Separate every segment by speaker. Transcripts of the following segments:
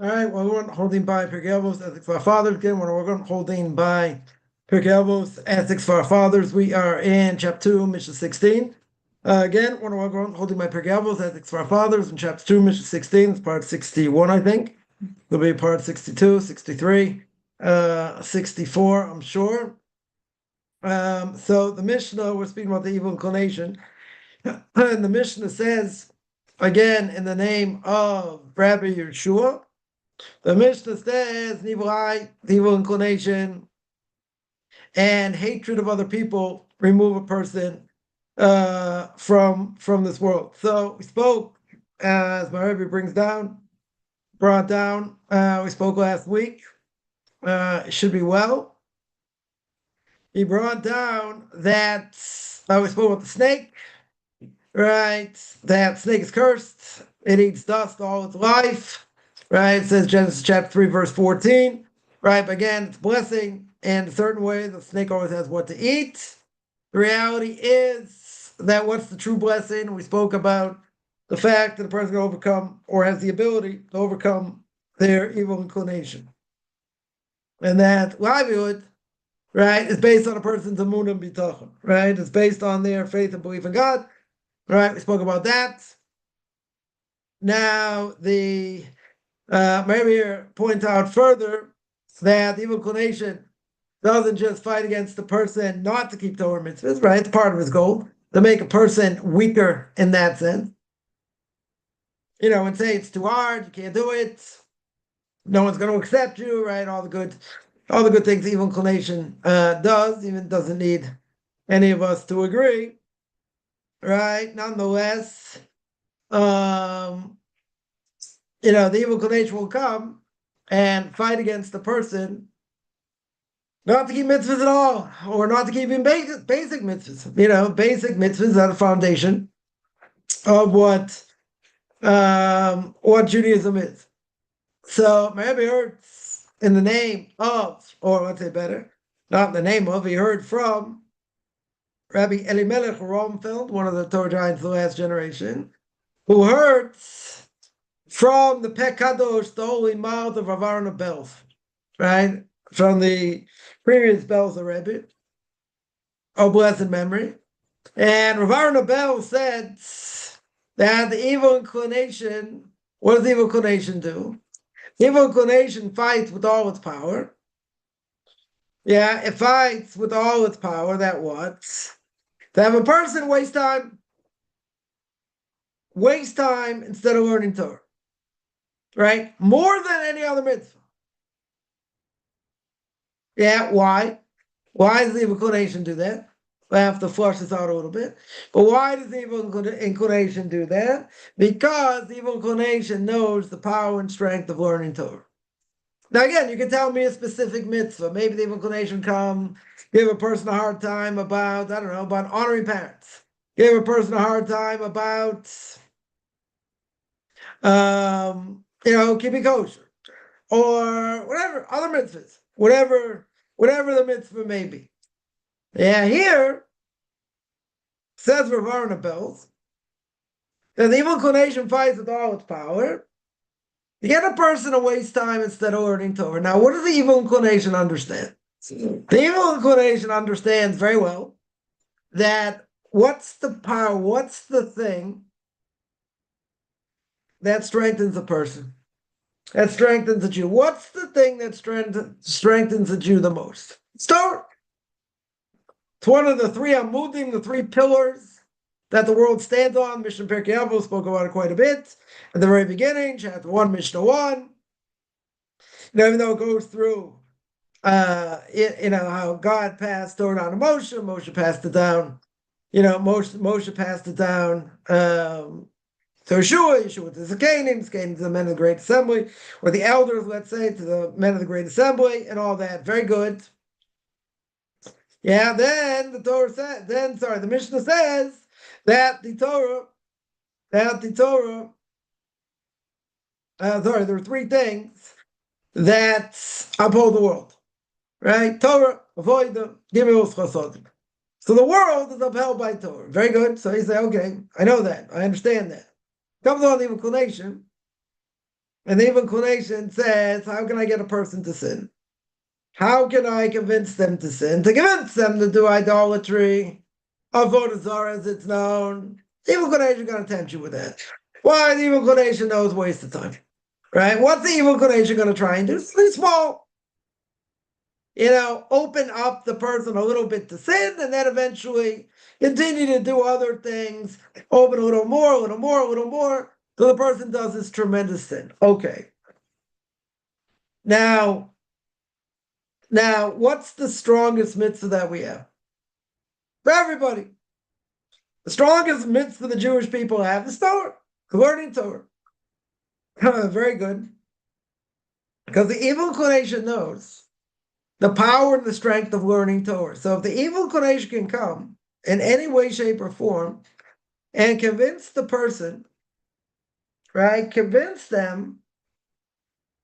Speaker 1: All right, well, we're holding by Pirke Avos, ethics for our fathers. Again, we're going holding by Pirke Avos, ethics for our fathers. We are in chapter 2, Mishna 16. Again, we're going holding by Pirke Avos, ethics for our fathers, in chapter 2, Mishna 16. It's part 61, I think. It'll be part 62, 63, 64, I'm sure. So the Mishnah, we're speaking about the evil inclination. And the Mishnah says, again, in the name of Rabbi Yeshua, the Mishnah says evil eye, evil inclination, and hatred of other people remove a person from this world. So we spoke, as my Rebbe brought down. We spoke last week. It should be well. He brought down that we spoke about the snake, right? That snake is cursed. It eats dust all its life. Right, it says Genesis chapter 3, verse 14. Right, but again, it's blessing in a certain way. The snake always has what to eat. The reality is that what's the true blessing? We spoke about the fact that a person can overcome or has the ability to overcome their evil inclination. And that livelihood, right, is based on a person's emunah and bitachon, right? It's based on their faith and belief in God. Right, we spoke about that. Now, maybe here point out further that the evil inclination doesn't just fight against the person not to keep Torah mitzvahs, right? It's part of his goal to make a person weaker in that sense. And say it's too hard, you can't do it, no one's going to accept you, right? All the good things the evil inclination does, even doesn't need any of us to agree, right? Nonetheless, the evil inclination will come and fight against the person not to keep mitzvahs at all, or not to keep even basic mitzvahs. Basic mitzvahs are the foundation of what Judaism is. So Rabbi heard in the name of, or let's say better, not in the name of, he heard from Rabbi Elimelech Romfeld, one of the Torah giants of the last generation, who heard from the Pek Kadosh, the holy mouth of Rav Aharon Belz, right? From the previous Belzer Rebbe, of blessed memory. And Rav Aharon Belz said that the evil inclination, what does the evil inclination do? The evil inclination fights with all its power. Yeah, it fights with all its power. That what? To have a person waste time instead of learning Torah. Right? More than any other mitzvah. Yeah, why? Why does the evil inclination do that? I have to flush this out a little bit. But why does the evil inclination do that? Because the evil inclination knows the power and strength of learning Torah. Now again, you can tell me a specific mitzvah. Maybe the evil inclination give a person a hard time about honoring parents. Give a person a hard time about keeping kosher, or whatever, other mitzvahs, whatever the mitzvah may be. Yeah, here, says Rav Aharon Belz, that the evil inclination fights with all its power to get a person to waste time instead of learning Torah. Now, what does the evil inclination understand? The evil inclination understands very well that what's the power, what's the thing that strengthens a person, that strengthens a Jew? What's the thing that strengthens a Jew the most? It's Torah. It's one of the three amudim, the three pillars that the world stands on. Mishna Pirke Avos spoke about it quite a bit at the very beginning, chapter 1, Mishna 1. Even though it goes through, how God passed Torah down to Moshe, Moshe passed it down, Moshe passed it down to Yeshua to the Zakanim to the men of the Great Assembly, or the elders, let's say, to the men of the Great Assembly, and all that. Very good. Yeah, then the Mishnah says that the Torah, there are three things that uphold the world, right? Torah, Avodah, Gimilos Chasodim. So the world is upheld by Torah. Very good. So you say, okay, I know that. I understand that. Comes on the inclination, And the evil inclination says, how can I get a person to sin? How can I convince them to sin? To convince them to do idolatry, avodah zarah as it's known. The evil inclination is going to tempt you with that. Why? The evil inclination knows waste of time. Right? What's the evil inclination going to try and do? Something small. Open up the person a little bit to sin, and then eventually continue to do other things, open a little more, a little more, a little more, till the person does this tremendous sin. Okay. Now, what's the strongest mitzvah that we have? For everybody. The strongest mitzvah the Jewish people have is Torah, learning Torah. Very good. Because the evil inclination knows the power and the strength of learning Torah. So if the evil inclination can come in any way, shape, or form and convince the person, right, convince them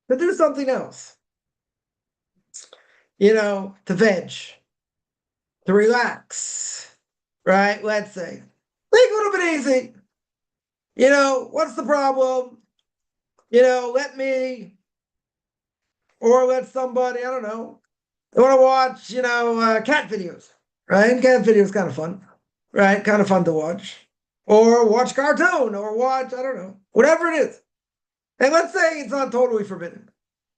Speaker 1: to do something else, to veg, to relax, right, let's say. Take a little bit easy. What's the problem? Let somebody, I don't know, they want to watch, cat videos, right? Cat videos kind of fun, right? Kind of fun to watch. Or watch cartoon, or watch, I don't know, whatever it is. And let's say it's not totally forbidden,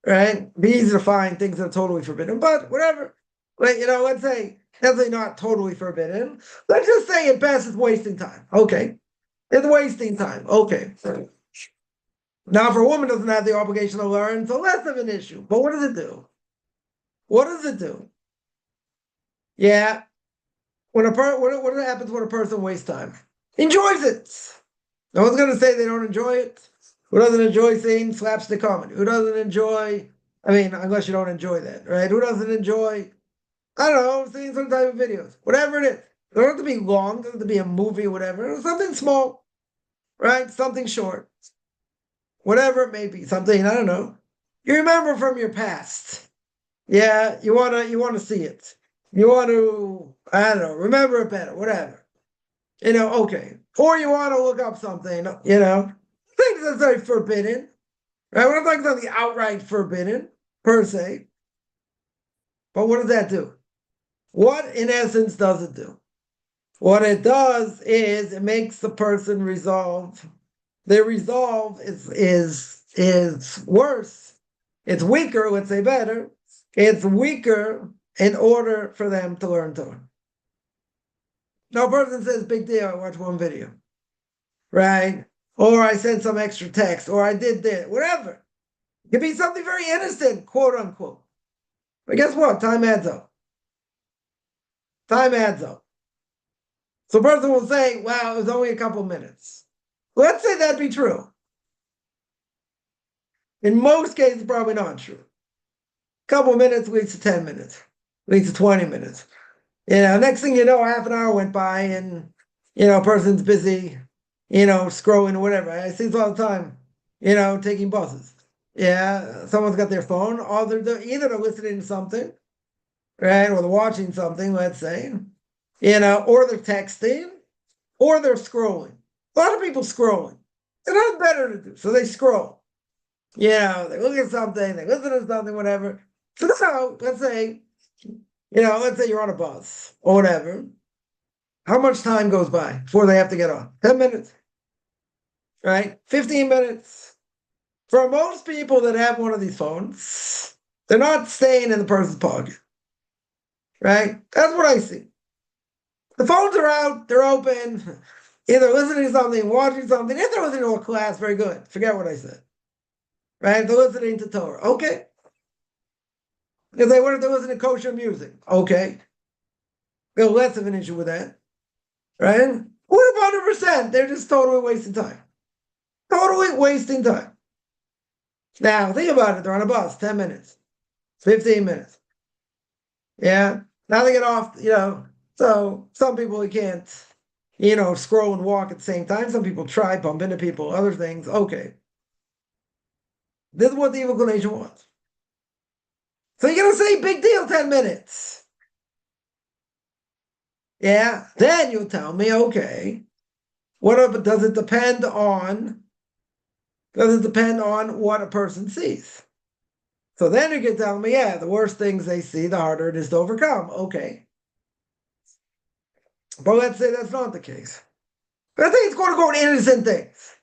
Speaker 1: right? It'd be easy to find things that are totally forbidden, but whatever. Let's say definitely not totally forbidden. Let's just say it passes wasting time. Okay. It's wasting time. Okay. Now, if a woman doesn't have the obligation to learn, so less of an issue. But what does it do? What does it do? Yeah. What happens when a person wastes time? Enjoys it. No one's going to say they don't enjoy it. Who doesn't enjoy seeing slapstick comedy? Who doesn't enjoy, unless you don't enjoy that, right? Who doesn't enjoy, I don't know, seeing some type of videos, whatever it is. It doesn't have to be long, it doesn't have to be a movie or whatever. Something small, right? Something short. Whatever it may be, something, I don't know. You remember from your past. Yeah, you wanna see it. You want to, I don't know, remember it better, whatever. Okay. Or you want to look up something, things that's very forbidden. Right? We're not talking something outright forbidden, per se. But what does that do? What, in essence, does it do? What it does is it makes the person resolve. Their resolve is worse. It's weaker, let's say better. It's weaker in order for them to learn Torah. No person says, big deal, I watched one video. Right? Or I sent some extra text, or I did this, whatever. It could be something very innocent, quote unquote. But guess what? Time adds up. Time adds up. So a person will say, wow, it was only a couple minutes. Let's say that'd be true. In most cases, probably not true. A couple minutes leads to 10 minutes, leads to 20 minutes. Next thing you know, half an hour went by and, a person's busy, scrolling or whatever. I see this all the time, taking buses. Yeah, someone's got their phone, or either they're listening to something, right, or they're watching something, let's say, or they're texting, or they're scrolling. A lot of people scrolling. There's nothing better to do, so they scroll. They look at something, they listen to something, whatever. So now, let's say you're on a bus or whatever. How much time goes by before they have to get on? 10 minutes, right? 15 minutes. For most people that have one of these phones, they're not staying in the person's pocket, right? That's what I see. The phones are out, they're open, either listening to something, watching something. If they're listening to a class, very good. Forget what I said, right? If they're listening to Torah, okay. If they wanted to listen to kosher music, okay. There's less of an issue with that, right? What if 100%? They're just totally wasting time. Totally wasting time. Now, think about it. They're on a bus, 10 minutes, 15 minutes. Yeah. Now they get off, so some people you can't, scroll and walk at the same time. Some people try, bump into people, other things. Okay. This is what the evil inclination wants. So you're going to say, big deal, 10 minutes. Yeah. Then you'll tell me, okay, what does it depend on Does it depend on what a person sees? So then you can tell me, yeah, the worse things they see, the harder it is to overcome. Okay. But let's say that's not the case. Let's say it's quote unquote innocent things.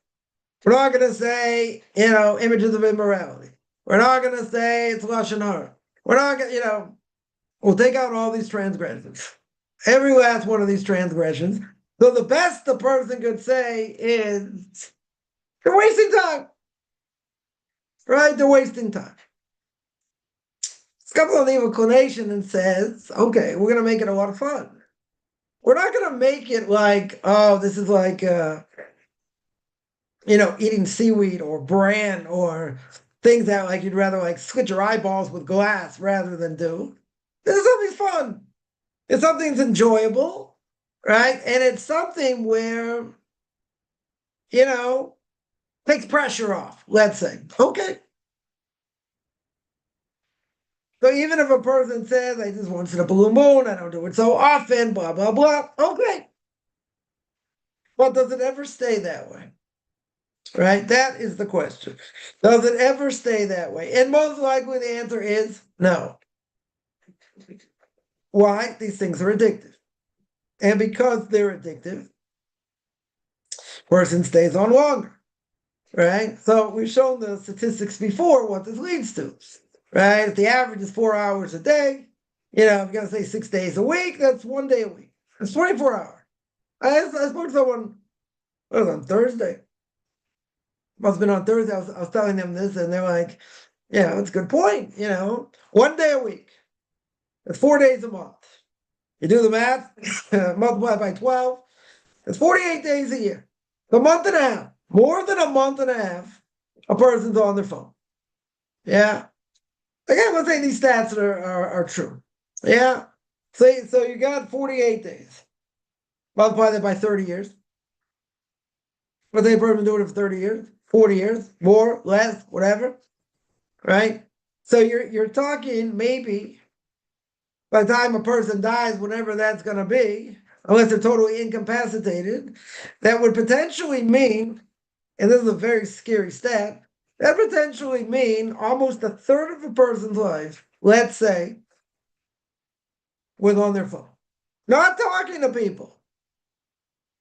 Speaker 1: We're not going to say, images of immorality. We're not going to say it's Lashon Hara. We're not going to, we'll take out all these transgressions. Every last one of these transgressions. So the best the person could say is, they're wasting time. Right? They're wasting time. This comes on the inclination and says, okay, we're going to make it a lot of fun. We're not going to make it like, oh, this is like, eating seaweed or bran or things that like you'd rather like slit your eyeballs with glass rather than do. This is something fun. It's something that's enjoyable, right? And it's something where, takes pressure off, let's say. Okay. So even if a person says, I just once in a blue moon, I don't do it so often, blah, blah, blah. Okay. But does it ever stay that way? Right? That is the question. Does it ever stay that way? And most likely the answer is no. Why? These things are addictive. And because they're addictive, person stays on longer. Right? So we've shown the statistics before what this leads to. Right? If the average is 4 hours a day, if you're going to say 6 days a week, that's 1 day a week. It's 24 hours. I spoke to someone, on Thursday. Must have been on Thursday. I was telling them this, and they're like, yeah, that's a good point. 1 day a week. It's 4 days a month. You do the math, multiply by 12. It's 48 days a year. A month and a half. More than a month and a half, a person's on their phone. Yeah. Again, let's say these stats are true. Yeah. So you got 48 days. Multiply that by 30 years. But they person doing it for 30 years, 40 years, more, less, whatever. Right? So you're talking maybe by the time a person dies, whatever that's going to be, unless they're totally incapacitated, that would potentially mean, and this is a very scary stat, that potentially mean almost a third of a person's life, let's say, was on their phone. Not talking to people.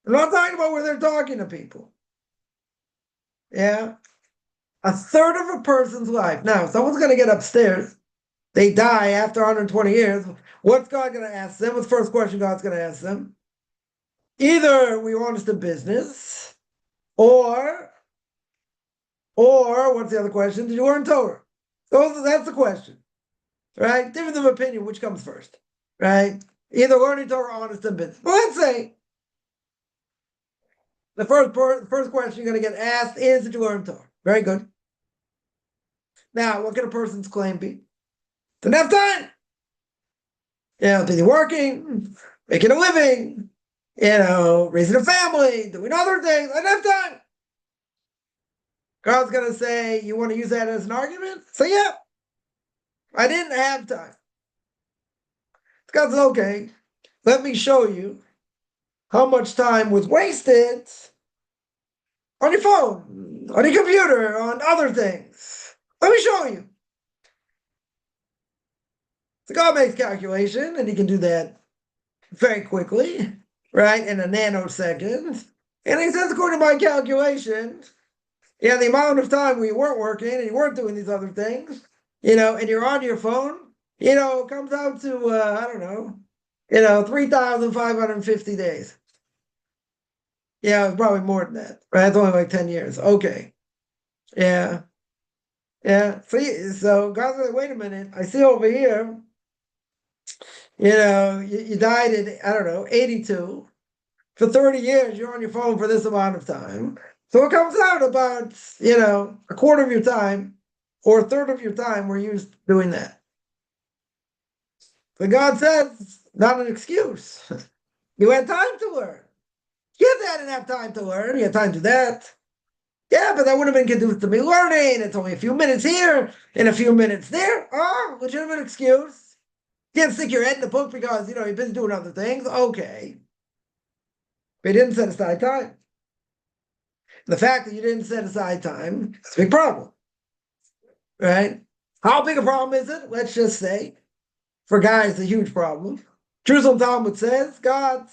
Speaker 1: I'm not talking about where they're talking to people. Yeah. A third of a person's life. Now, someone's going to get upstairs. They die after 120 years. What's God going to ask them? What's the first question God's going to ask them? Either we want us to business, or what's the other question? Did you learn Torah? That's the question, right? Difference of opinion, which comes first, right? Either learning Torah, honest, and business. Well, let's say the first question you're going to get asked is, did you learn Torah? Very good. Now, what can a person's claim be? Didn't have time. Busy working, making a living, raising a family, doing other things. I didn't have time. God's going to say, you want to use that as an argument? Say, yeah, I didn't have time. God says, okay, let me show you how much time was wasted on your phone, on your computer, on other things. Let me show you. So God makes calculation, and he can do that very quickly, right, in a nanosecond. And he says, according to my calculation, the amount of time we weren't working and you weren't doing these other things, and you're on your phone, comes out to, I don't know, 3,550 days. Yeah, it's probably more than that, right? It's only like 10 years. Okay. Yeah. Yeah. So God said, wait a minute. I see over here, you died in, I don't know, 82. For 30 years, you're on your phone for this amount of time. So it comes out about, a quarter of your time or a third of your time were used doing that. But God says, not an excuse. You had time to learn. Kids didn't have time to learn. You had time to do that. Yeah, but that would have been conducive to me learning. It's only a few minutes here and a few minutes there. Oh, legitimate excuse. You can't stick your head in the book because, you've been doing other things. Okay. But he didn't set aside time. The fact that you didn't set aside time is a big problem, right? How big a problem is it? Let's just say, for guys, a huge problem. Jerusalem Talmud says God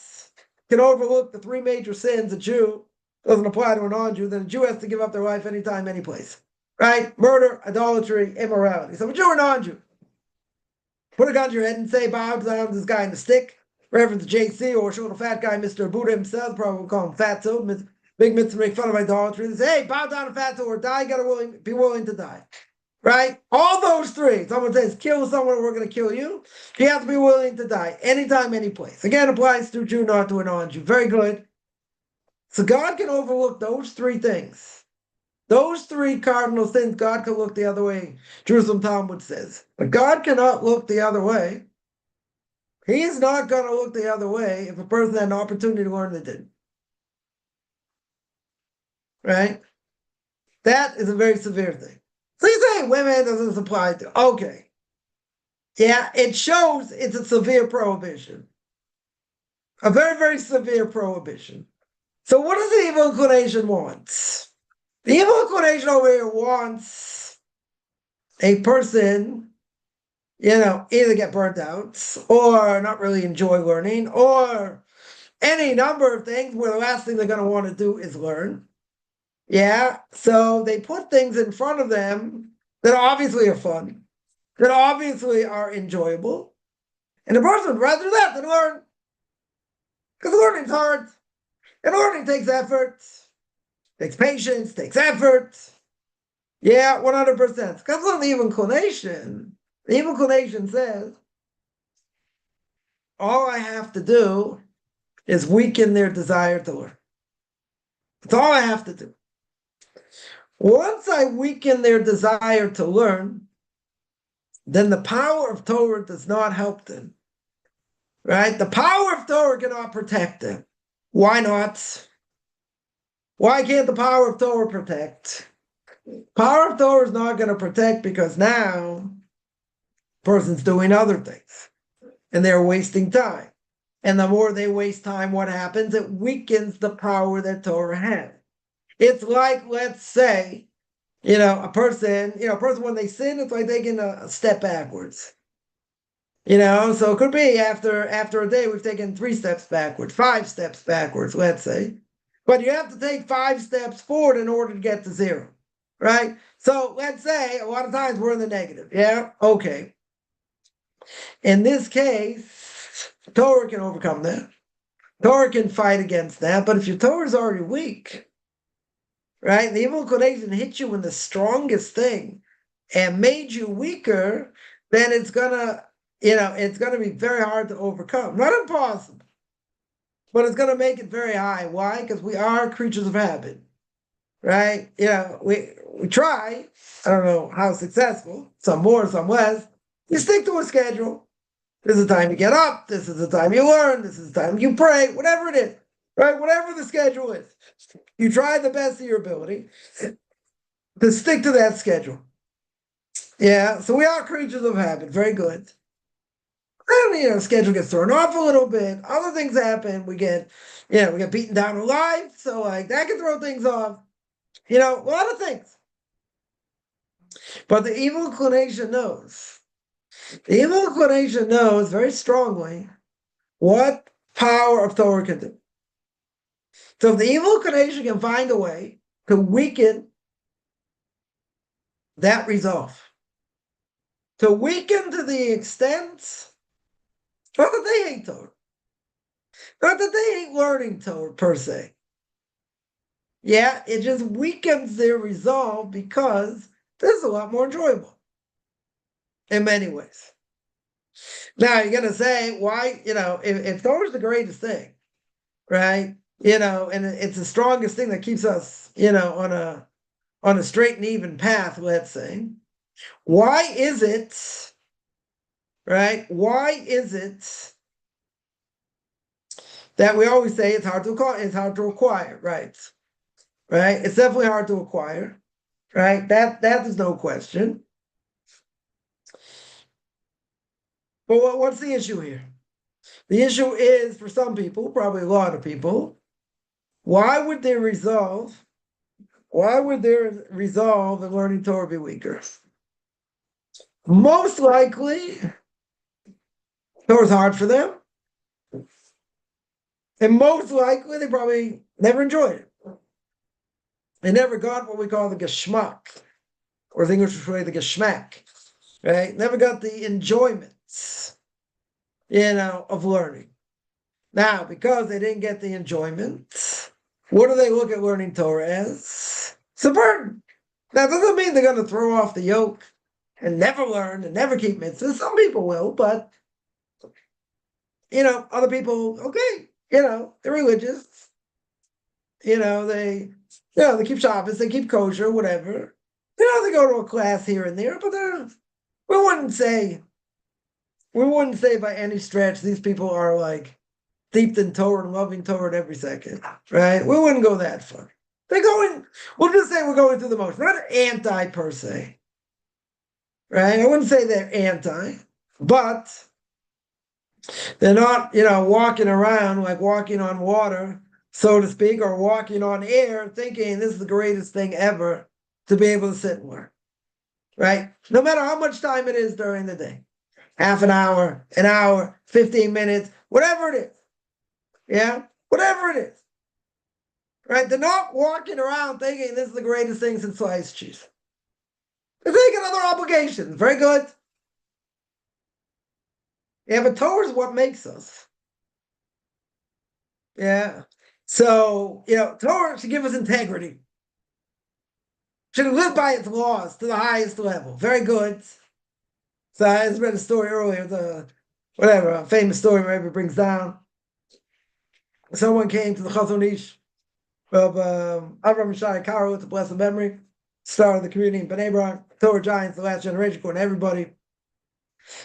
Speaker 1: can overlook the three major sins a Jew doesn't apply to a non-Jew, then a Jew has to give up their life anytime, any place. Right? Murder, idolatry, immorality. So a Jew or non-Jew, put a gun to your head and say, bow down to this guy in the stick, reference to JC, or show the fat guy, Mr. Buddha himself, probably call him Fatso, big mitzvah make fun of idolatry. They say, hey, bow down to Fatso or die, you gotta be willing to die. Right? All those three. Someone says, kill someone, we're going to kill you. You have to be willing to die anytime, any place. Again, applies to a Jew, not to a non-Jew. Very good. So God can overlook those three things. Those three cardinal sins, God can look the other way. Jerusalem Talmud says. But God cannot look the other way. He is not going to look the other way if a person had an opportunity to learn they didn't. Right? That is a very severe thing. So you say women doesn't apply to. Okay. Yeah, it shows it's a severe prohibition. A very, very severe prohibition. So what does the evil inclination want? The evil inclination over here wants a person, either get burnt out or not really enjoy learning or any number of things where the last thing they're going to want to do is learn. Yeah, so they put things in front of them that obviously are fun, that obviously are enjoyable, and the person would rather do that than learn. Because learning's hard, and learning takes effort, takes patience, takes effort. Yeah, 100%. Because of the evil inclination, says, all I have to do is weaken their desire to learn. That's all I have to do. Once I weaken their desire to learn, then the power of Torah does not help them. Right? The power of Torah cannot protect them. Why not? Why can't the power of Torah protect? Power of Torah is not going to protect because now the person's doing other things and they're wasting time. And the more they waste time, what happens? It weakens the power that Torah has. It's like, let's say, a person when they sin, it's like taking a step backwards. So it could be after a day, we've taken 3 steps backwards, 5 steps backwards, let's say. But you have to take 5 steps forward in order to get to 0, right? So let's say a lot of times we're in the negative. Yeah, okay. In this case, Torah can overcome that. Torah can fight against that. But if your Torah is already weak, right? The evil inclination hit you in the strongest thing and made you weaker, then it's gonna be very hard to overcome. Not impossible, but it's gonna make it very high. Why? Because we are creatures of habit, right? We try. I don't know how successful. Some more, some less. You stick to a schedule. This is the time you get up. This is the time you learn. This is the time you pray. Whatever it is, right? Whatever the schedule is. You try the best of your ability to stick to that schedule. Yeah, so we are creatures of habit. Very good. And, schedule gets thrown off a little bit. Other things happen. We get beaten down alive. So that can throw things off. A lot of things. But the evil inclination knows. The evil inclination knows very strongly what power of Torah can do. So if the evil inclination can find a way to weaken that resolve, to weaken to the extent, not that they hate Torah, not that they hate learning Torah per se. Yeah, it just weakens their resolve because this is a lot more enjoyable in many ways. Now you're gonna say, why? If Torah is the greatest thing, right? And it's the strongest thing that keeps us, on a straight and even path, let's say. Why is it, right? Why is it that we always say it's hard to acquire, right? Right? It's definitely hard to acquire, right? That is no question. But what's the issue here? The issue is, for some people, probably a lot of people, why would their resolve Why would their resolve in learning Torah be weaker? Most likely, Torah's hard for them. And most likely, they probably never enjoyed it. They never got what we call the geschmack, or the English way, the geschmack, right? Never got the enjoyments, of learning. Now, because they didn't get the enjoyment, what do they look at learning Torah as? It's a burden. That doesn't mean they're going to throw off the yoke and never learn and never keep mitzvahs. Some people will, but other people, okay, they're religious. They keep Shabbos, they keep kosher, whatever. They go to a class here and there, but we wouldn't say by any stretch these people are like steeped in Torah and loving Torah every second, right? We wouldn't go that far. We'll just say we're going through the motion, not anti per se, right? I wouldn't say they're anti, but they're not, walking around like walking on water, so to speak, or walking on air thinking this is the greatest thing ever to be able to sit and learn, right? No matter how much time it is during the day, half an hour, 15 minutes, whatever it is. Yeah, whatever it is. Right? They're not walking around thinking this is the greatest thing since sliced cheese. They're taking other obligations. Very good. Yeah, but Torah is what makes us. Yeah. So, Torah should give us integrity. Should live by its laws to the highest level. Very good. So I just read a story earlier, a famous story where everybody brings down. Someone came to the Chazon Ish of Avram Shai Karo, it's a blessed memory, star of the community in Bnei Brak, Torah Giants, the last generation, according to everybody.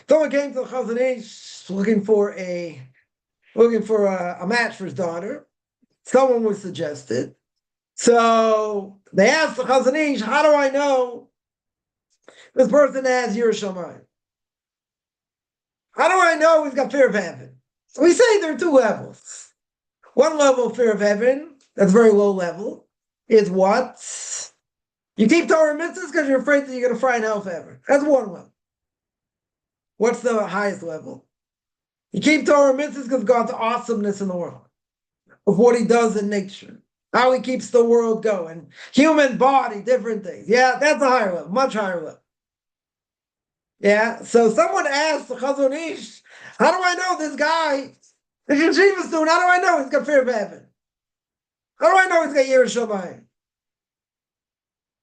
Speaker 1: Someone came to the Chazon Ish looking for a match for his daughter. Someone was suggested. So they asked the Chazon Ish, how do I know this person has Yiras Shamayim? How do I know he's got fear of heaven? So we say there are two levels. One level of fear of heaven, that's very low level, is what? You keep Torah mitzvahs because you're afraid that you're going to fry in hell forever. That's one level. What's the highest level? You keep Torah mitzvahs because of God's awesomeness in the world, of what he does in nature, how he keeps the world going, human body, different things. Yeah, that's a higher level, much higher level. Yeah, so someone asked the Chazon Ish, how do I know this guy, the yeshiva student, how do I know he's got fear of heaven? How do I know he's got Yiras Shamayim?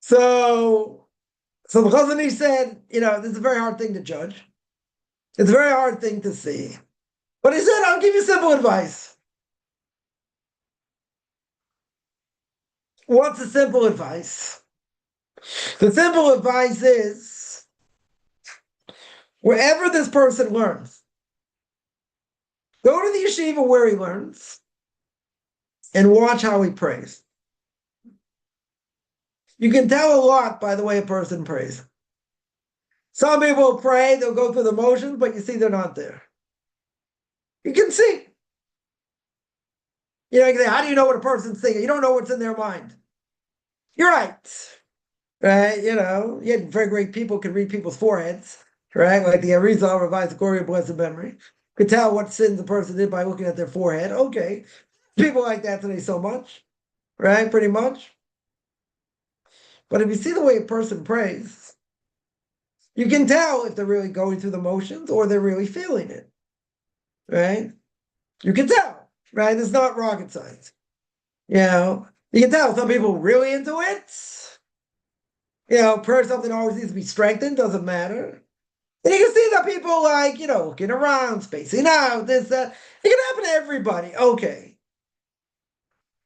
Speaker 1: So the Chazon Ish said, this is a very hard thing to judge. It's a very hard thing to see. But he said, I'll give you simple advice. What's the simple advice? The simple advice is, wherever this person learns, go to the yeshiva where he learns and watch how he prays. You can tell a lot by the way a person prays. Some people pray, they'll go through the motions, but you see they're not there. You can see. You can say, how do you know what a person's thinking? You don't know what's in their mind. You're right. Right? Yet very great people can read people's foreheads, right? Like the Arizal revised Gloria blessed memory. Could tell what sins the person did by looking at their forehead. Okay. People like that today so much, right? Pretty much. But if you see the way a person prays, you can tell if they're really going through the motions or they're really feeling it, right? You can tell, right? It's not rocket science. You can tell some people really into it. Prayer is something always needs to be strengthened, doesn't matter. And you can see that people looking around, spacing out, this, that. It can happen to everybody. Okay.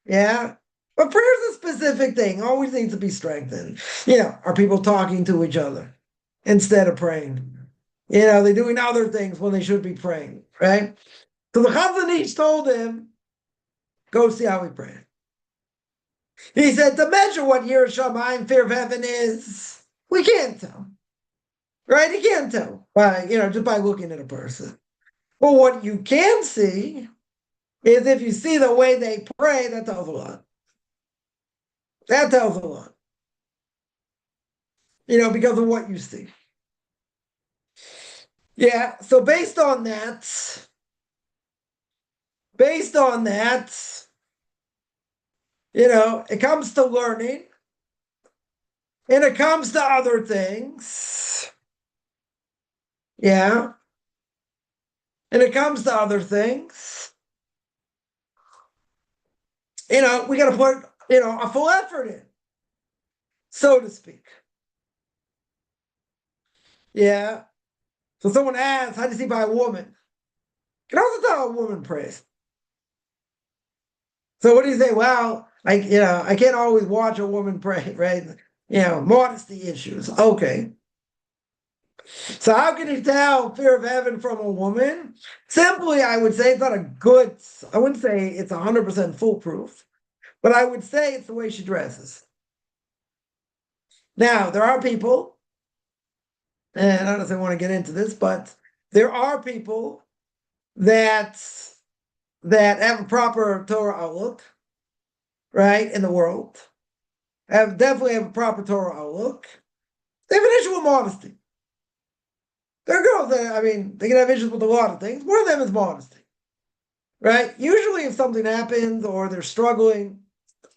Speaker 1: Yeah. But prayer is a specific thing, always needs to be strengthened. Are people talking to each other instead of praying? They're doing other things when they should be praying, right? So the Chazon Ish told him, go see how we pray. He said, to measure what Yiras Shamayim, fear of heaven is, we can't tell. Right? You can't tell by, just by looking at a person. But what you can see is if you see the way they pray, that tells a lot. That tells a lot, because of what you see. Yeah, so based on that, it comes to learning and it comes to other things. Yeah. And it comes to other things. We got to put, a full effort in, so to speak. Yeah. So someone asks, how do you see by a woman? You can also tell a woman prays. So what do you say? Well, I can't always watch a woman pray, right? Modesty issues. Okay. So how can you tell fear of heaven from a woman? Simply, I would say it's not I wouldn't say it's 100% foolproof, but I would say it's the way she dresses. Now, there are people, and I don't know if I want to get into this, but there are people that have a proper Torah outlook, right, in the world, definitely have a proper Torah outlook. They have an issue with modesty. There are girls that, they can have issues with a lot of things. One of them is modesty, right? Usually if something happens or they're struggling,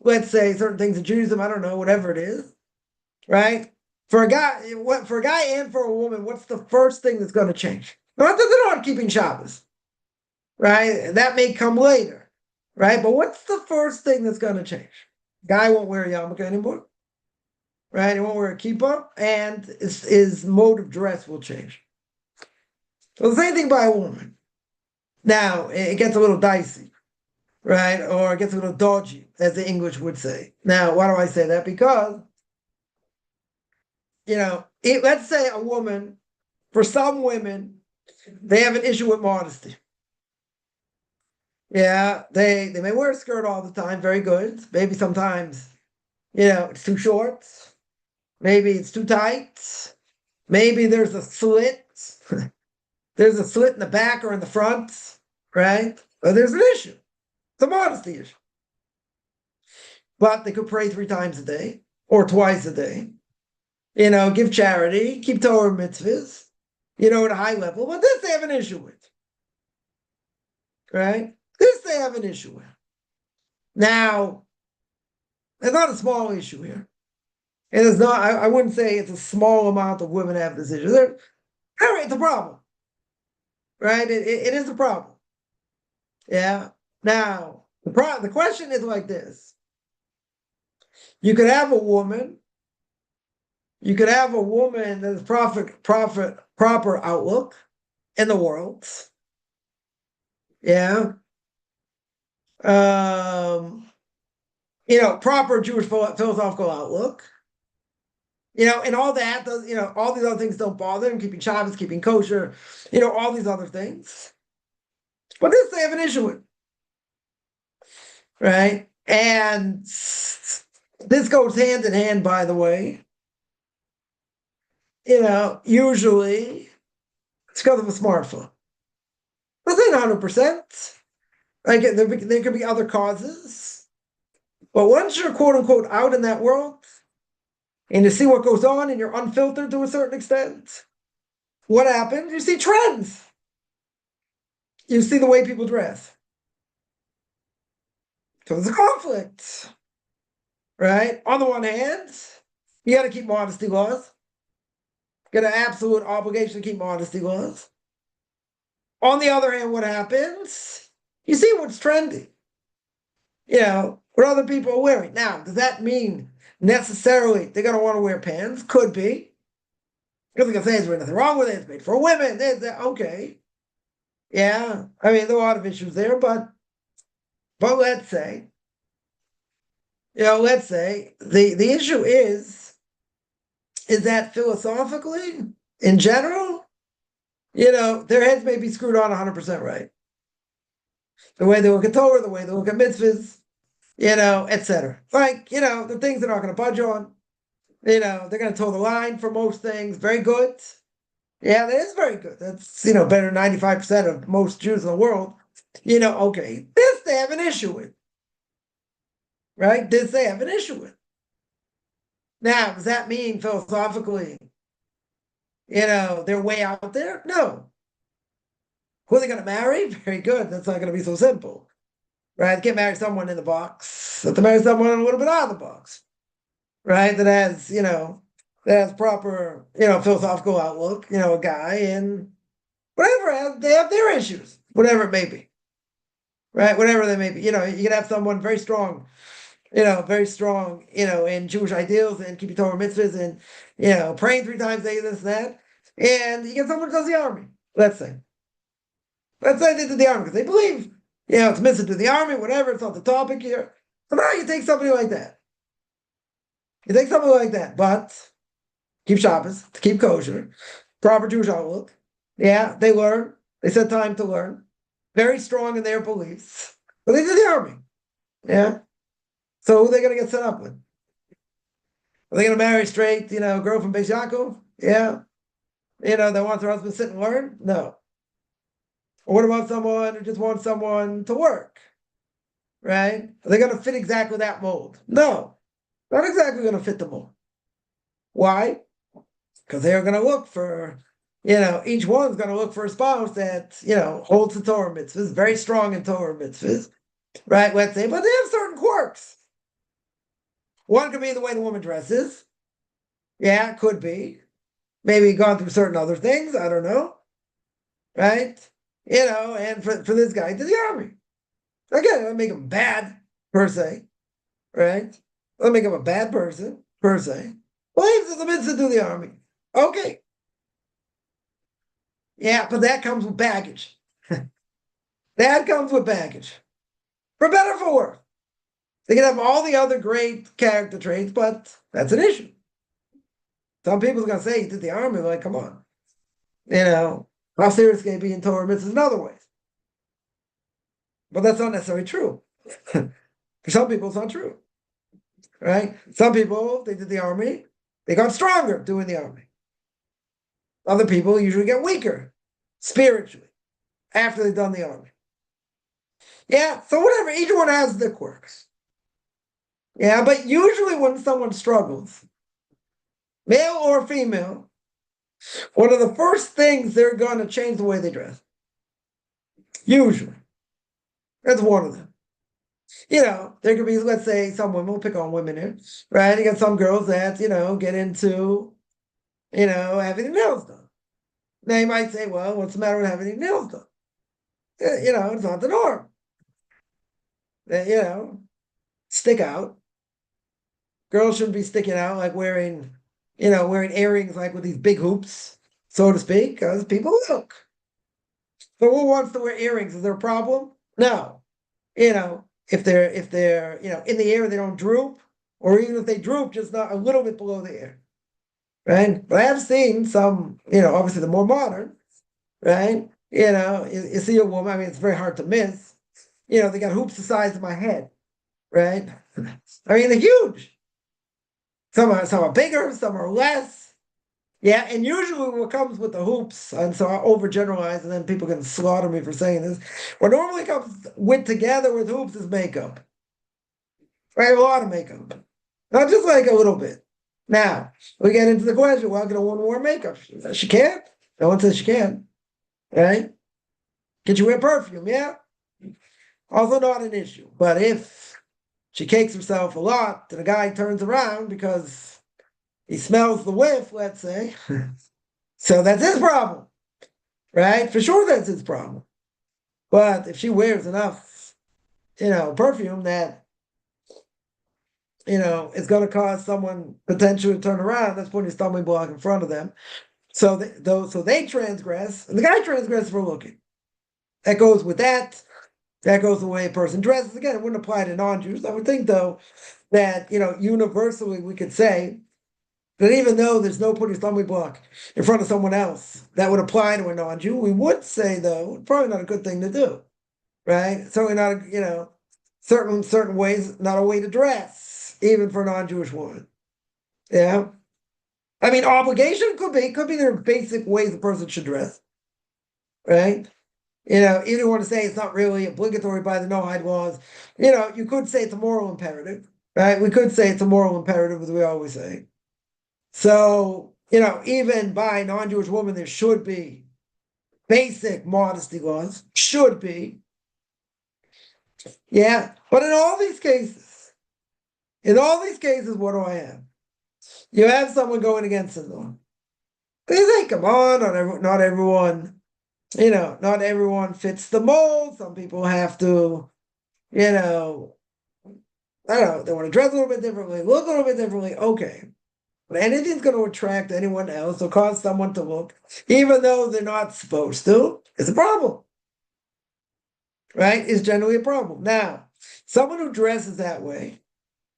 Speaker 1: let's say certain things in Judaism, I don't know, whatever it is, right? For a guy and for a woman, what's the first thing that's going to change? Not that they're not keeping Shabbos, right? That may come later, right? But what's the first thing that's going to change? Guy won't wear a yarmulke anymore, right? He won't wear a kippah, and his mode of dress will change. So the same thing by a woman. Now, it gets a little dicey, right? Or it gets a little dodgy, as the English would say. Now, why do I say that? Because, let's say a woman, for some women, they have an issue with modesty. Yeah, they may wear a skirt all the time, very good. Maybe sometimes, it's too short. Maybe it's too tight. Maybe there's a slit. There's a slit in the back or in the front, right? But there's an issue. It's a modesty issue. But they could pray 3 times a day or twice a day. Give charity, keep Torah mitzvahs, at a high level. But this they have an issue with, right? This they have an issue with. Now, it's not a small issue here. And it's not, I wouldn't say it's a small amount of women have this issue. It's a problem, right? It is a problem. Yeah. Now, the question is like this. You could have a woman that has proper outlook in the world. Yeah. Proper Jewish philosophical outlook. And all that, all these other things don't bother him, keeping Shabbos, keeping kosher, all these other things. But this they have an issue with, right? And this goes hand in hand, by the way. Usually it's because of a smartphone. But then 100%. Like there could be other causes. But once you're quote unquote out in that world and you see what goes on and you're unfiltered to a certain extent, what happens? You see trends. You see the way people dress. So there's a conflict, right? On the one hand, you got to keep modesty laws. You got an absolute obligation to keep modesty laws. On the other hand, what happens? You see what's trendy. What other people are wearing. Now, does that mean necessarily they're going to want to wear pants? Could be. Because they can say there's nothing wrong with it. It's made for women. Okay. Yeah. There are a lot of issues there, but let's say, the issue is that philosophically, in general, their heads may be screwed on 100% right. The way they look at Torah, the way they look at mitzvahs, etc. Like, the things they're not going to budge on. They're going to toe the line for most things. Very good. Yeah, that is very good. That's, better than 95% of most Jews in the world. Okay, this they have an issue with. Right? This they have an issue with. Now, does that mean philosophically, they're way out there? No. Who are they going to marry? Very good. That's not going to be so simple, right? They can't marry someone in the box. They have to marry someone a little bit out of the box, right? That has proper, philosophical outlook, a guy and whatever, they have their issues, whatever it may be, right? Whatever they may be. You can have someone very strong, in Jewish ideals and keeping Torah mitzvahs and, praying 3 times a day, this, that. And you get someone who does the army, let's say. Let's say they did the army because they believe, it's mitzvah to the army, whatever, it's not the topic here. So now you take somebody like that. You take somebody like that, but keep Shabbos, to keep kosher, proper Jewish outlook. Yeah, they learn. They set time to learn. Very strong in their beliefs. But they did the army. Yeah. So who are they going to get set up with? Are they going to marry a straight, girl from Beis Yaakov? Yeah. That wants her husband to sit and learn? No. Or what about someone who just wants someone to work? Right? Are they going to fit exactly that mold? No. Not exactly going to fit the mold. Why? Because they're going to look for, each one's going to look for a spouse that, holds the Torah mitzvahs, very strong in Torah mitzvahs, right? Let's say, but they have certain quirks. One could be the way the woman dresses. Yeah, could be. Maybe gone through certain other things. I don't know. Right? And for this guy, to the army. Again, that make him bad, per se. Right? That make him a bad person, per se. Believes in the mitzvah to the army. Okay. Yeah, but that comes with baggage. That comes with baggage. For better or for worse. They can have all the other great character traits, but that's an issue. Some people are going to say he did the army. Like, come on. How serious can he be in Torah mitzvahs in other ways? But that's not necessarily true. For some people, it's not true. Right? Some people, they did the army. They got stronger doing the army. Other people usually get weaker spiritually after they've done the army. Yeah, so whatever. Each one has their quirks. Yeah, but usually when someone struggles, male or female, one of the first things they're going to change the way they dress. Usually. That's one of them. There could be, let's say, some women, we'll pick on women here, right? You got some girls that, get into, having their nails done. Now you might say, well, what's the matter with having your nails done? It's not the norm. Stick out. Girls shouldn't be sticking out like wearing earrings like with these big hoops, so to speak, because people look. So who wants to wear earrings? Is there a problem? No. If they're in the air, they don't droop, or even if they droop, just not a little bit below the ear. Right? But I have seen some, obviously the more modern, right? You see a woman, I mean, it's very hard to miss. They got hoops the size of my head, right? I mean, they're huge. Some are bigger, some are less. Yeah, and usually what comes with the hoops, and so I overgeneralize, and then people can slaughter me for saying this. What normally comes together with hoops is makeup. Right, a lot of makeup, not just like a little bit. Now we get into the question: well, can a woman wear makeup? She can't. No one says she can. Right? Can she wear perfume? Yeah. Also not an issue. But if she cakes herself a lot, and the guy turns around because he smells the whiff, let's say. So that's his problem. Right? For sure that's his problem. But if she wears enough, perfume that, it's going to cause someone potentially to turn around, that's putting a stumbling block in front of them. So they transgress, and the guy transgresses for looking. That goes with that. That goes the way a person dresses. Again, it wouldn't apply to non-Jews. I would think, though, that, universally we could say that even though there's no putting a stumbling block in front of someone else that would apply to a non-Jew, we would say, though, probably not a good thing to do, right? Certainly not, certain ways, not a way to dress, even for a non-Jewish woman. Yeah. I mean, obligation could be there are basic ways a person should dress, right? Either want to say it's not really obligatory by the no-hide laws. You could say it's a moral imperative, right? We could say it's a moral imperative, as we always say. So, even by a non-Jewish woman, there should be basic modesty laws, should be. Yeah. But in all these cases, what do I have? You have someone going against the norm. They say, come on, not everyone, not everyone fits the mold. Some people have to, I don't know, they want to dress a little bit differently, look a little bit differently. Okay. But anything's going to attract anyone else or cause someone to look, even though they're not supposed to, it's a problem. Right? Is generally a problem. Now, someone who dresses that way,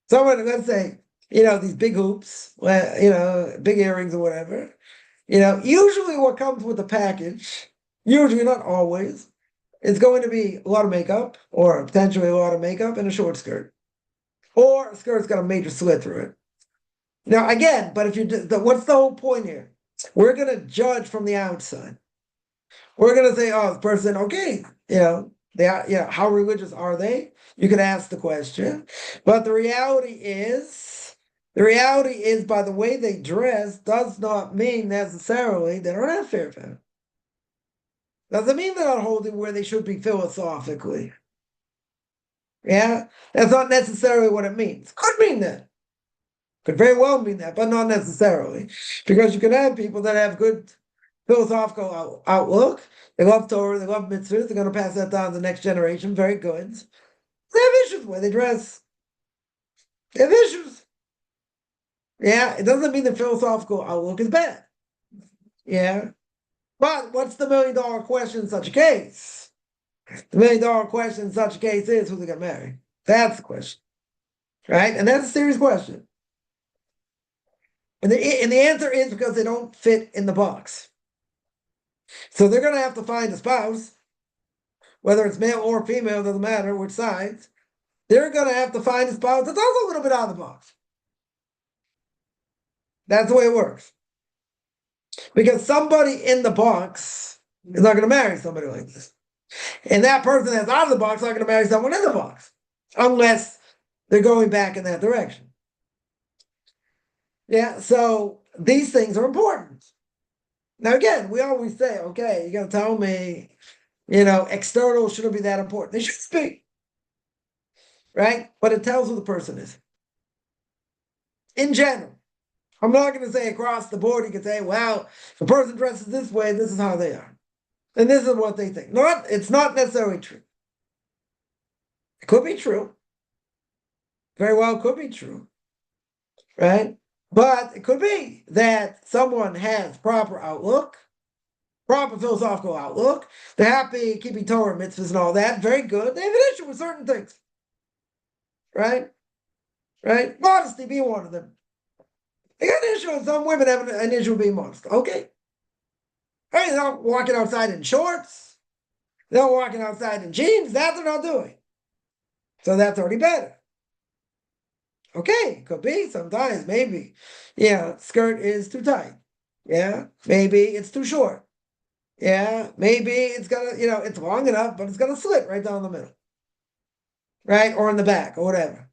Speaker 1: someone, let's say, these big hoops, big earrings or whatever, usually what comes with the package, usually not always, it's going to be a lot of makeup or potentially a lot of makeup and a short skirt. Or a skirt's got a major slit through it. Now, again, but what's the whole point here? We're going to judge from the outside. We're going to say, oh, the person, okay, they are, how religious are they? You could ask the question. But the reality is by the way they dress does not mean necessarily they don't have fear of him. Doesn't mean they're not holding where they should be philosophically. Yeah, that's not necessarily what it means. Could mean that. Could very well mean that, but not necessarily. Because you can have people that have good philosophical outlook. They love Torah, they love mitzvahs, they're going to pass that down to the next generation. Very good. They have issues where they dress. They have issues. Yeah, it doesn't mean the philosophical outlook is bad. Yeah. But what's the $1 million question in such a case? The $1 million question in such a case is who they get married. That's the question. Right? And that's a serious question. And the answer is because they don't fit in the box. So they're going to have to find a spouse, whether it's male or female, doesn't matter which sides. They're going to have to find a spouse that's also a little bit out of the box. That's the way it works. Because somebody in the box is not going to marry somebody like this. And that person that's out of the box is not going to marry someone in the box, unless they're going back in that direction. Yeah, so these things are important. Now, again, we always say, okay, you're going to tell me, external shouldn't be that important. They should be, right? But it tells who the person is. In general, I'm not going to say across the board, you can say, well, if a person dresses this way, this is how they are. And this is what they think. It's not necessarily true. It could be true. Very well could be true, right? But it could be that someone has proper outlook, proper philosophical outlook. They're happy keeping Torah, mitzvahs, and all that. Very good. They have an issue with certain things, right? Right? Modesty being one of them. They got an issue with some women having an issue with being modest. Okay. Hey, they're not walking outside in shorts. They're not walking outside in jeans. That they're not doing. So that's already better. Okay, could be sometimes, maybe. Yeah, skirt is too tight. Yeah, maybe it's too short. Yeah, maybe it's gonna, it's long enough, but it's gonna slit right down the middle. Right? Or in the back, or whatever.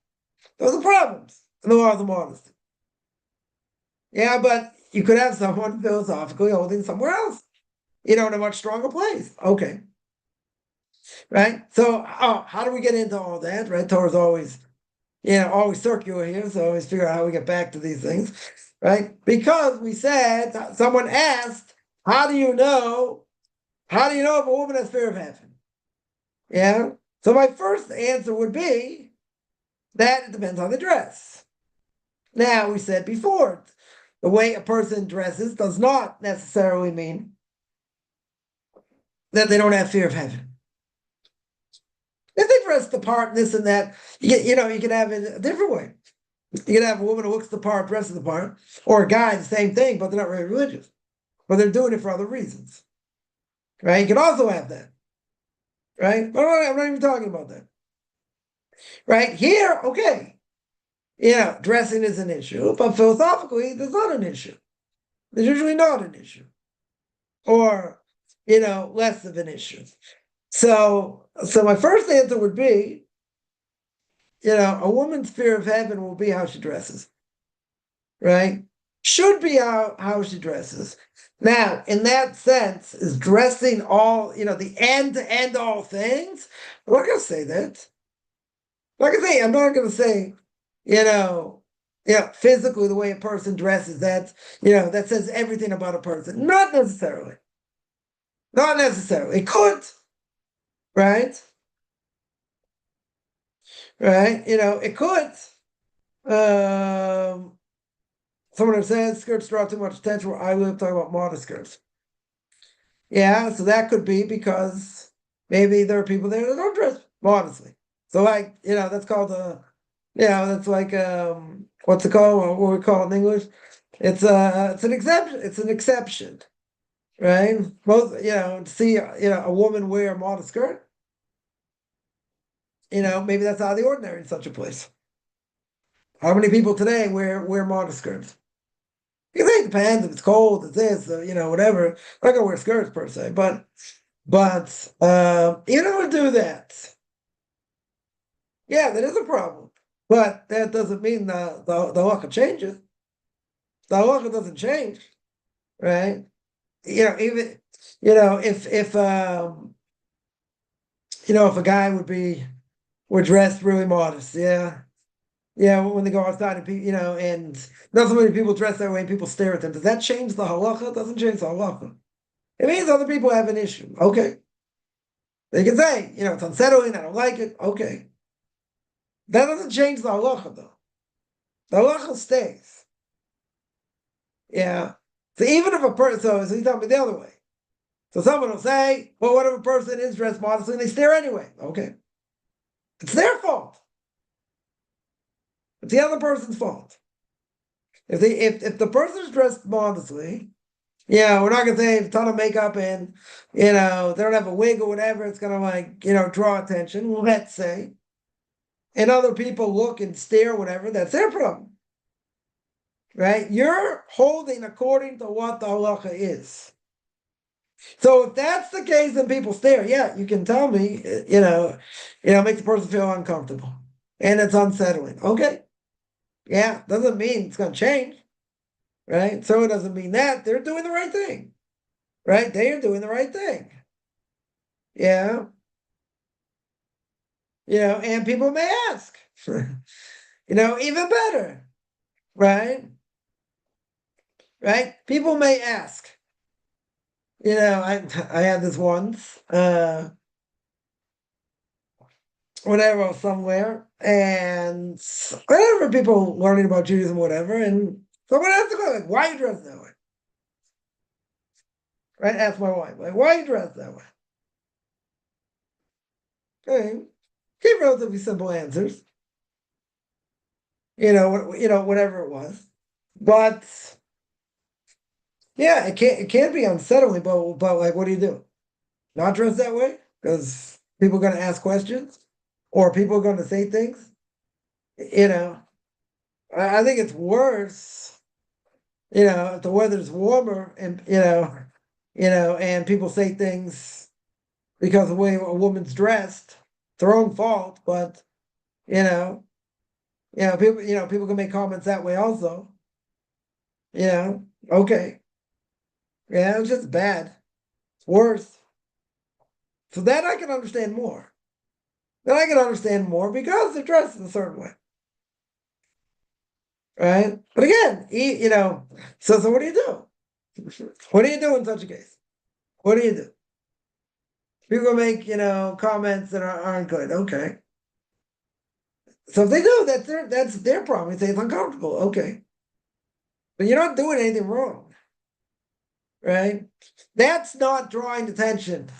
Speaker 1: Those are problems in the laws of modesty. Yeah, but you could have someone philosophically holding somewhere else, in a much stronger place. Okay. Right? So how do we get into all that? Right? Torah's always circular here, so always figure out how we get back to these things, right? Because we said, someone asked, how do you know if a woman has fear of heaven? Yeah. So my first answer would be that it depends on the dress. Now, we said before, the way a person dresses does not necessarily mean that they don't have fear of heaven. If they dress the part, this and that, you can have it a different way. You can have a woman who looks the part, dresses the part, or a guy, the same thing, but they're not really religious. But they're doing it for other reasons. Right? You can also have that. Right? But I'm not even talking about that. Right? Here, okay. Dressing is an issue, but philosophically, there's not an issue. There's usually not an issue. Or, less of an issue. So my first answer would be, a woman's fear of heaven will be how she dresses, right? should be how she dresses. Now, in that sense, is dressing all, the end to end all things? I'm not going to say that. I'm not going to say, you know, physically the way a person dresses, that says everything about a person. Not necessarily. Not necessarily. It could, right? Right? It could. Um, Someone have said skirts draw too much attention where I live talking about modest skirts. Yeah, so that could be because maybe there are people there that don't dress modestly. So that's called that's like what's it called? What we call it in English? It's an exception. It's an exception, right? Most to see a woman wear a modest skirt, maybe that's out of the ordinary in such a place. How many people today wear modest skirts? You think it depends if it's cold, it's this, whatever. I'm not gonna wear skirts per se, but you don't do that. Yeah, that is a problem. But that doesn't mean the halacha changes. The halacha doesn't change, right? Even if a guy would dress really modest, yeah. Yeah, when they go outside and and not so many people dress that way and people stare at them. Does that change the halacha? It doesn't change the halacha. It means other people have an issue. Okay. They can say, it's unsettling, I don't like it. Okay. That doesn't change the halacha though. The halacha stays. Yeah. So even if a person, so you tell me the other way. So someone will say, well, what if a person is dressed modestly and they stare anyway? Okay. It's their fault. It's the other person's fault. If the person is dressed modestly, we're not gonna say a ton of makeup and they don't have a wig or whatever, it's gonna draw attention. Well, let's say. And other people look and stare, whatever, that's their problem. Right? You're holding according to what the halacha is. So if that's the case and people stare, yeah, you can tell me, makes the person feel uncomfortable. And it's unsettling. Okay. Yeah, doesn't mean it's gonna change. Right? So it doesn't mean that they're doing the right thing. Right? They are doing the right thing. Yeah. And people may ask. Even better. Right? Right? People may ask. I had this once, whenever I was somewhere, and whenever people learning about Judaism, whatever, and someone asked me, like, why are you dressed that way? Right? Ask my wife, like, why are you dressed that way? Okay. Give relatively simple answers. Whatever it was. But yeah, it can't be unsettling, but like, what do you do? Not dress that way? Because people are gonna ask questions or people are gonna say things. I think it's worse, if the weather's warmer and and people say things because of the way a woman's dressed, it's their own fault, but people can make comments that way also. Okay. Yeah, it's just bad. It's worse. So that I can understand more. Then I can understand more because they're dressed in a certain way. Right? But again, so what do you do? What do you do in such a case? What do you do? People make, comments that aren't good. Okay. So if they do, that's their problem. They say it's uncomfortable. Okay. But you're not doing anything wrong. Right? That's not drawing attention,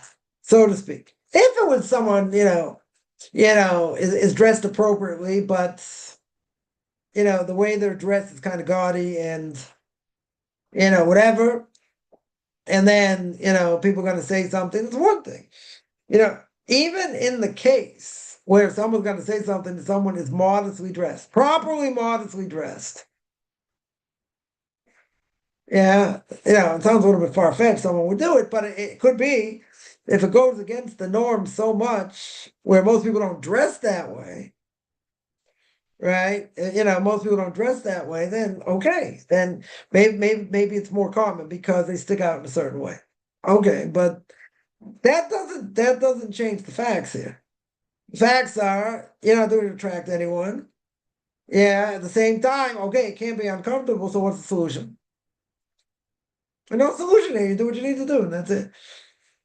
Speaker 1: so to speak. If it was someone, is dressed appropriately, but the way they're dressed is kind of gaudy and whatever. And then, people are going to say something, it's one thing. Even in the case where someone's going to say something to someone is modestly dressed, properly modestly dressed. Yeah, it sounds a little bit far-fetched, someone would do it, but it could be if it goes against the norm so much where most people don't dress that way, right? Most people don't dress that way. Then okay, then maybe it's more common because they stick out in a certain way. Okay, but that doesn't change the facts here. The facts are you're not doing it to attract anyone. Yeah, at the same time, okay, it can't be uncomfortable. So what's the solution? There's no solution here. You do what you need to do, and that's it.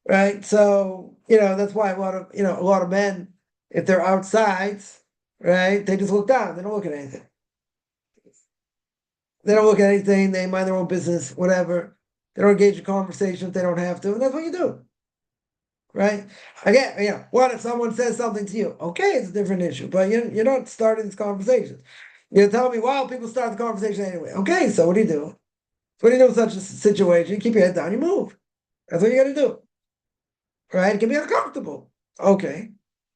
Speaker 1: Right? So, that's why a lot of men, if they're outside, right, they just look down. They don't look at anything. They don't look at anything. They mind their own business, whatever. They don't engage in conversation if they don't have to, and that's what you do. Right? Again, what if someone says something to you? Okay, it's a different issue, but you're not starting these conversations. You're telling me, well, people start the conversation anyway. Okay, so what do you do? So what do you do in such a situation? You keep your head down, you move. That's what you got to do. Right? It can be uncomfortable. Okay.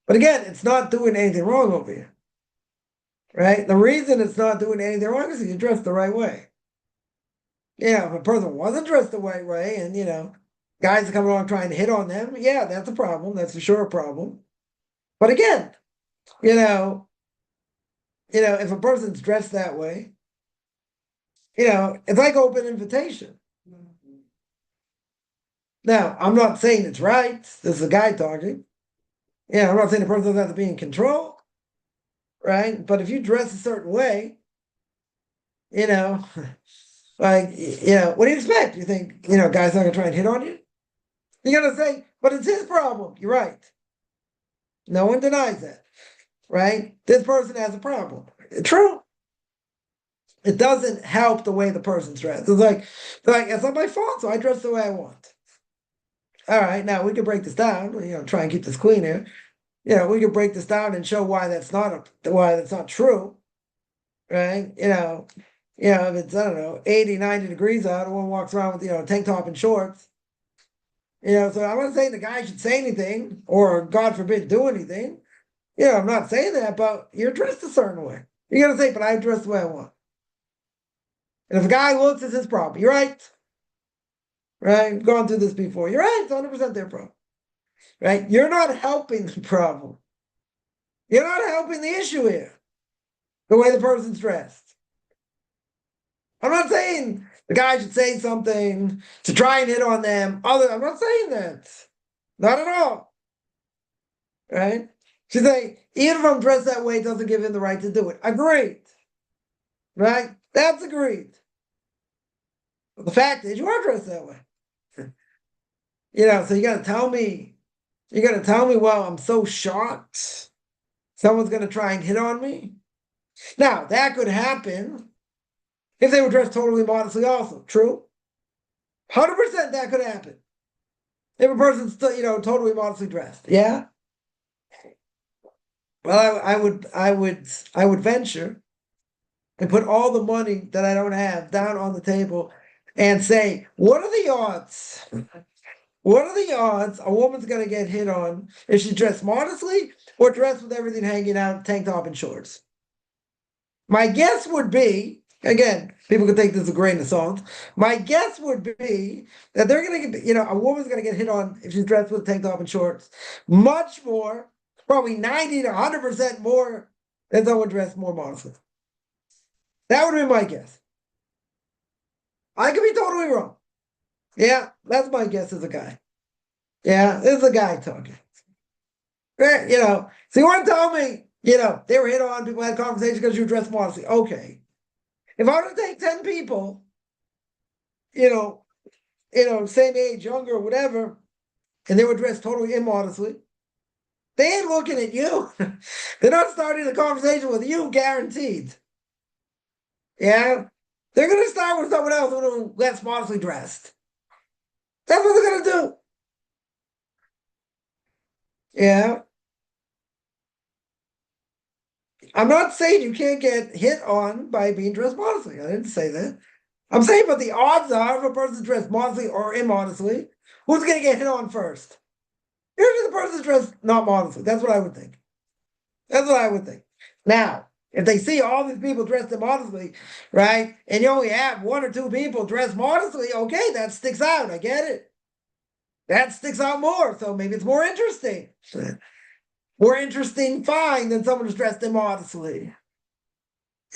Speaker 1: But again, it's not doing anything wrong over here. Right? The reason it's not doing anything wrong is you're dressed the right way. If a person wasn't dressed the right way and, guys are coming along trying to hit on them, yeah, that's a problem. That's for sure a problem. But again, if a person's dressed that way, it's like open invitation. Now, I'm not saying it's right. This is a guy talking. I'm not saying the person doesn't have to be in control, right? But if you dress a certain way, like, what do you expect? You think, guys not gonna try and hit on you? You're gonna say, but it's his problem. You're right. No one denies that, right? This person has a problem. True. It doesn't help the way the person's dressed. It's like it's not my fault, so I dress the way I want. All right, now we can break this down. Try and keep this clean here. We can break this down and show why that's not true, right? If it's, I don't know, 80, 90 degrees out, and one walks around with, a tank top and shorts. So I'm not saying the guy should say anything or, God forbid, do anything. I'm not saying that, but you're dressed a certain way. You're going to say, but I dress the way I want. And if a guy looks, it's his problem. You're right. Right? I've gone through this before. You're right. It's 100% their problem. Right? You're not helping the problem. You're not helping the issue here. The way the person's dressed. I'm not saying the guy should say something to try and hit on them. I'm not saying that. Not at all. Right? She's saying, even if I'm dressed that way, it doesn't give him the right to do it. Agreed. Right? That's agreed. But the fact is, you are dressed that way. So you're gonna tell me, well, I'm so shocked. Someone's gonna try and hit on me. Now, that could happen if they were dressed totally modestly also. True. 100% that could happen. If a person's totally modestly dressed. Yeah. Well, I would venture and put all the money that I don't have down on the table and say, what are the odds? What are the odds a woman's going to get hit on if she's dressed modestly or dressed with everything hanging out, tank top and shorts? My guess would be, again, people can take this with a grain of salt. My guess would be that they're going to get, a woman's going to get hit on if she's dressed with a tank top and shorts much more, probably 90 to 100% more than someone dressed more modestly. That would be my guess. I could be totally wrong. Yeah, that's my guess as a guy. Yeah, this is a guy talking. So you want to tell me, they were hit on, people had conversations because you were dressed modestly. Okay. If I were to take 10 people, same age, younger, whatever, and they were dressed totally immodestly, they ain't looking at you. They're not starting the conversation with you, guaranteed. Yeah? They're going to start with someone else who's less modestly dressed. That's what they're going to do. Yeah. I'm not saying you can't get hit on by being dressed modestly. I didn't say that. I'm saying what the odds are if a person's dressed modestly or immodestly, who's going to get hit on first? Usually the person's dressed not modestly. That's what I would think. That's what I would think. Now, if they see all these people dressed immodestly, right, and you only have one or two people dressed modestly, okay, that sticks out. I get it. That sticks out more. So maybe it's more interesting. More interesting find than someone who's dressed immodestly.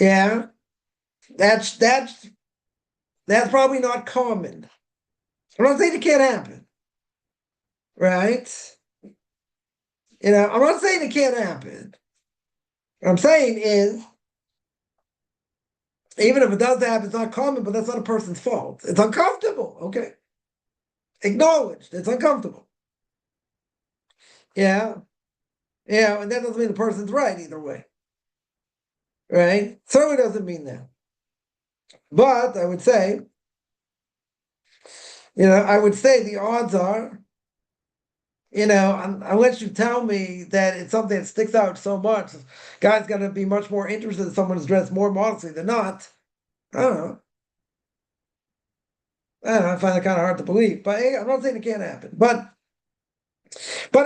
Speaker 1: Yeah, that's that's that's probably not common. I'm not saying it can't happen, right? I'm not saying it can't happen. What I'm saying is, even if it does happen, it's not common, but that's not a person's fault. It's uncomfortable. Okay. Acknowledged. It's uncomfortable. Yeah. Yeah. And that doesn't mean the person's right either way. Right? Certainly doesn't mean that. But I would say, I would say the odds are, unless you tell me that it's something that sticks out so much, guy's got to be much more interested in someone who's dressed more modestly than not. I don't know. I find it kind of hard to believe, but hey, I'm not saying it can't happen. But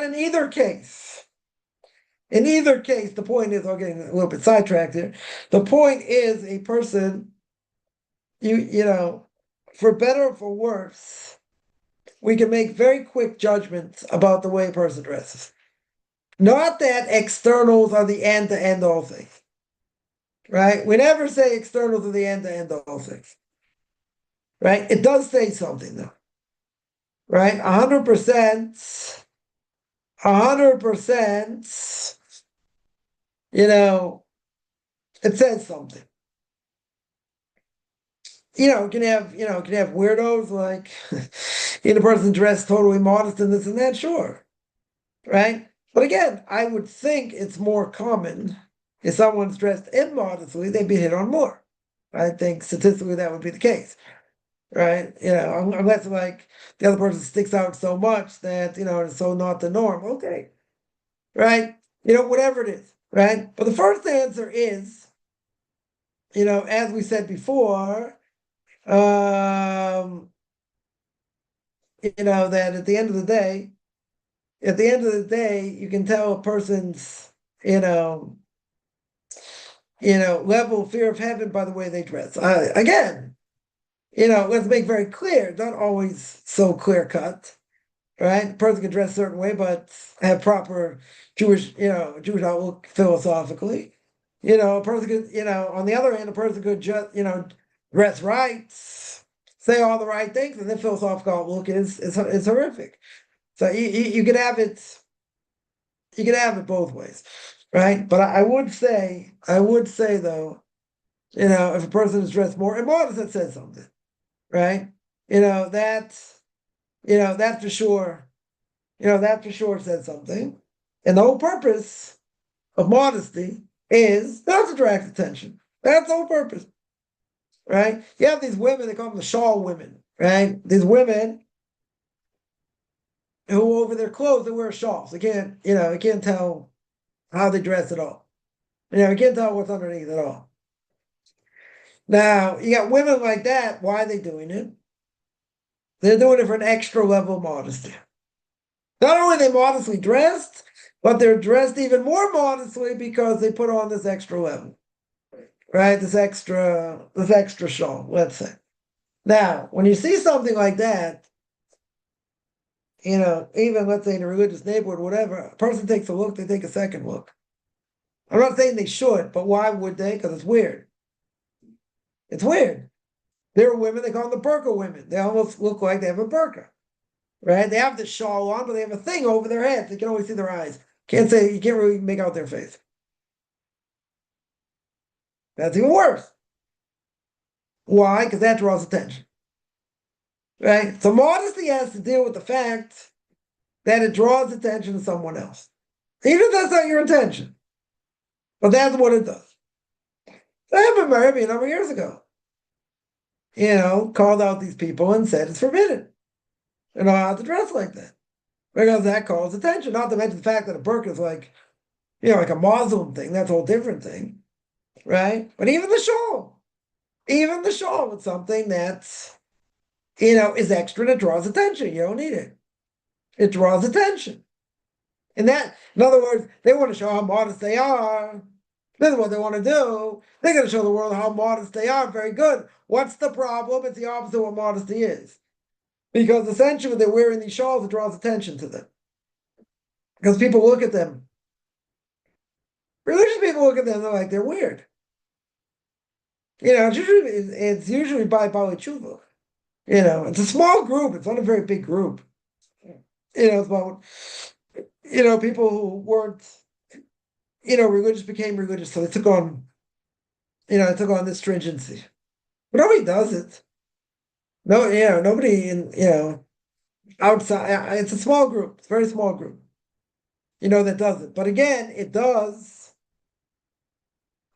Speaker 1: in either case, the point is, I'm getting a little bit sidetracked here. The point is, a person, for better or for worse, we can make very quick judgments about the way a person dresses. Not that externals are the end to end all things, right? We never say externals are the end to end all things, right? It does say something though, right? 100%, 100%, it says something. Can have weirdos like the person dressed totally modest and this and that, sure. Right? But again, I would think it's more common if someone's dressed immodestly, they'd be hit on more. I think statistically that would be the case. Right? Unless like the other person sticks out so much that, it's so not the norm. Okay. Right? Whatever it is. Right? But the first answer is, as we said before, that at the end of the day, you can tell a person's, level of fear of heaven by the way they dress. Again, let's make very clear, not always so clear cut, right? A person can dress a certain way, but have proper Jewish outlook philosophically. A person could, on the other hand, a person could just, dress right, say all the right things, and the philosophical outlook is horrific. So you can have it, both ways, right? But I would say though, if a person is dressed more immodest, that says something, right? That for sure, that for sure says something. And the whole purpose of modesty is not to attract attention. That's the whole purpose, right? You have these women, they call them the shawl women, right? These women who over their clothes they wear shawls. They can't, you can't tell how they dress at all. You can't tell what's underneath at all. Now, you got women like that. Why are they doing it? They're doing it for an extra level of modesty. Not only are they modestly dressed, but they're dressed even more modestly because they put on this extra level, right? This extra shawl, let's say. Now, when you see something like that, even let's say in a religious neighborhood, whatever, a person takes a look, they take a second look. I'm not saying they should, but why would they? Because it's weird. It's weird. There are women, they call them the burqa women. They almost look like they have a burqa, right? They have the shawl on, but they have a thing over their heads. You can only see their eyes. You can't really make out their face. That's even worse. Why? Because that draws attention. Right? So modesty has to deal with the fact that it draws attention to someone else. Even if that's not your intention. But that's what it does. I have been married a number of years ago. Called out these people and said it's forbidden. You're not allowed to dress like that. Because that calls attention. Not to mention the fact that a burqa is like, like a Muslim thing. That's a whole different thing. Right? But even the shawl is something that's, is extra and it draws attention. You don't need it. It draws attention. In other words, they want to show how modest they are. This is what they want to do. They're going to show the world how modest they are. Very good. What's the problem? It's the opposite of what modesty is. Because essentially they're wearing these shawls, it draws attention to them. Because people look at them. Religious people look at them, they're like, they're weird. It's usually by Bali Tshuva. It's a small group. It's not a very big group. It's about people who weren't religious became religious, so they took on this stringency. But nobody does it. No, nobody outside. It's a small group. It's a very small group. That does it. But again, it does.